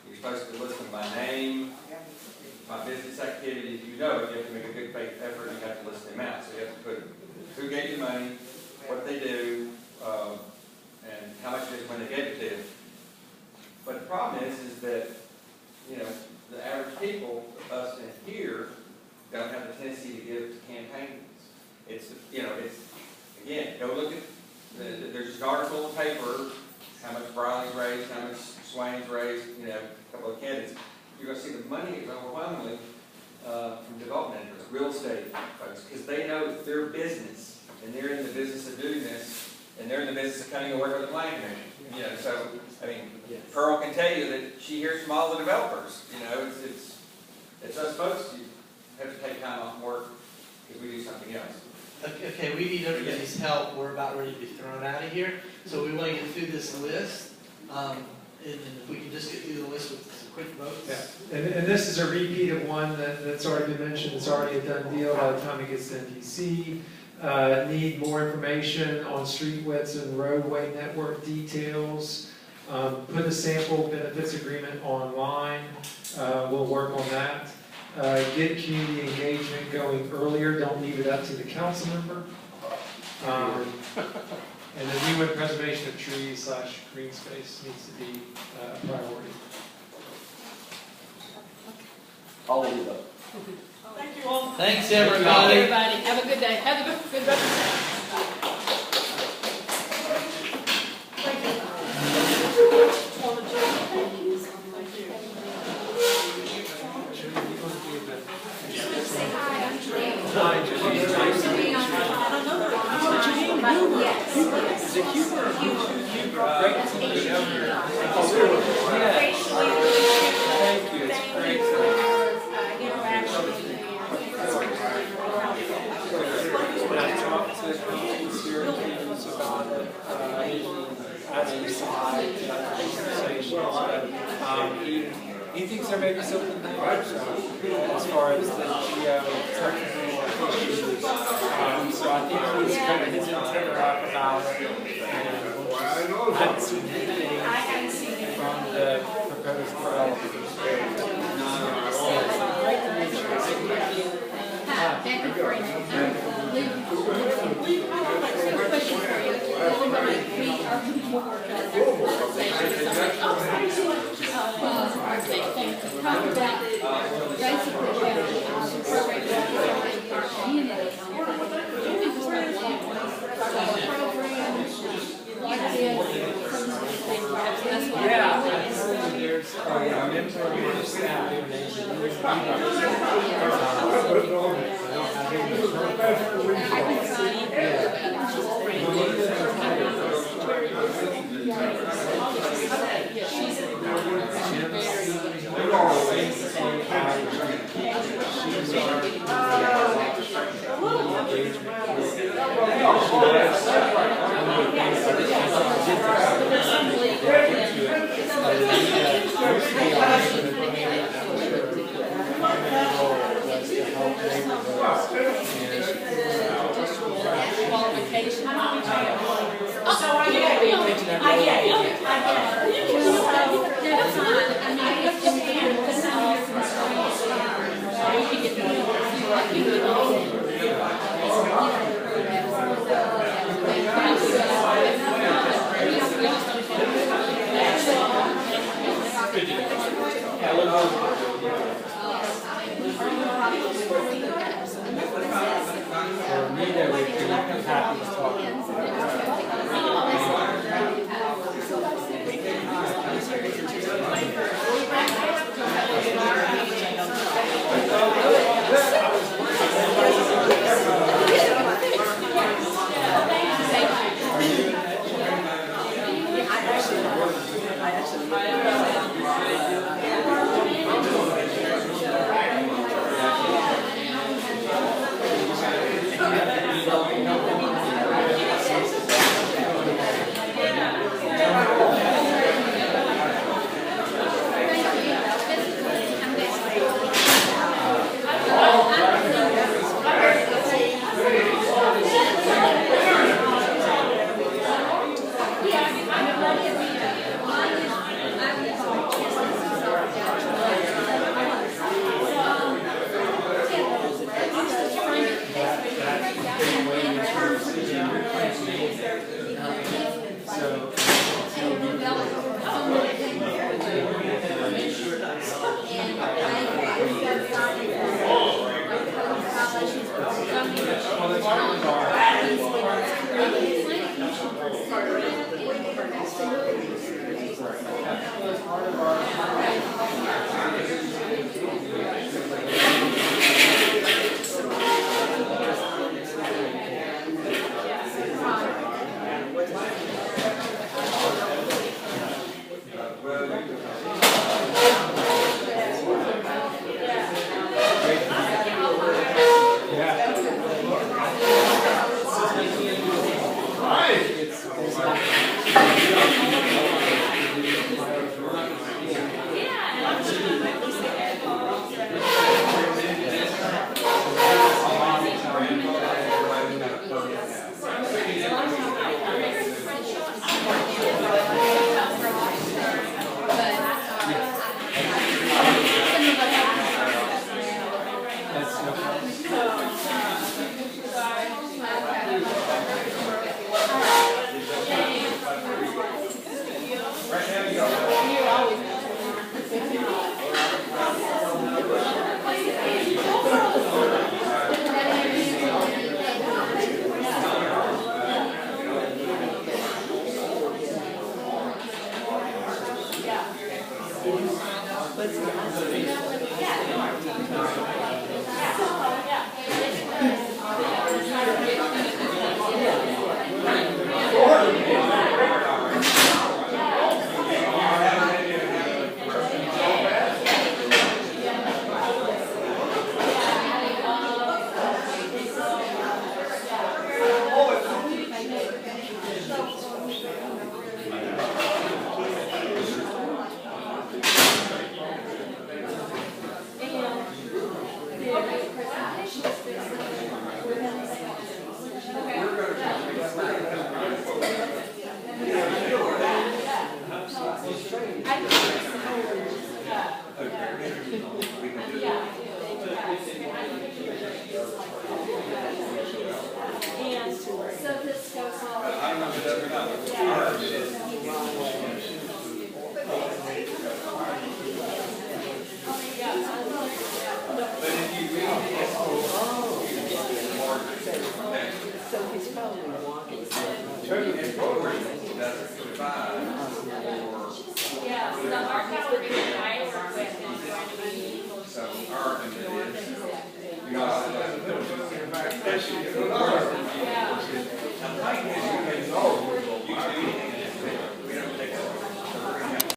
You're supposed to list them by name, by business activity. If you know it, you have to make a good faith effort, and you have to list them out. So you have to put who gave you money, what they do, and how much it is when they gave it to you. But the problem is that, the average people, us in here, don't have the tendency to give to campaigns. It's again, go look at, there's an article in the paper, how much Briley's raised, how much Swain's raised, a couple of candidates. You're going to see the money is overwhelmingly from development interests, real estate folks, because they know it's their business, and they're in the business of doing this, and they're in the business of coming to work with the planning commission. So, Pearl can tell you that she hears from all the developers. It's us folks who have to take time off work because we do something else. Okay, we need everybody's help. We're about ready to be thrown out of here. So we want to get through this list. And if we can just get through the list with some quick votes. Yeah. And this is a repeat of one that's already been mentioned. It's already a done deal by the time it gets to NPC. Need more information on street widths and roadway network details. Put a sample benefits agreement online. We'll work on that. Get community engagement going earlier. Don't leave it up to the council member. And the new preservation of trees / green space needs to be a priority. All of you. Thank you all. Thanks, everybody. Everybody, have a good day. Have a good rest of the day. Yes. He thinks there may be something there, as far as the geotechnical issues. So I think he's kind of his antenna up about it. And I haven't seen anything from the proposed development. Great to meet you. Hi, Becky Freeman. Question for you. We are more talk about basically our community. Yeah, there's a mentor in the staff. that I work with is going to be. So our argument is, you know, The thing is, you can know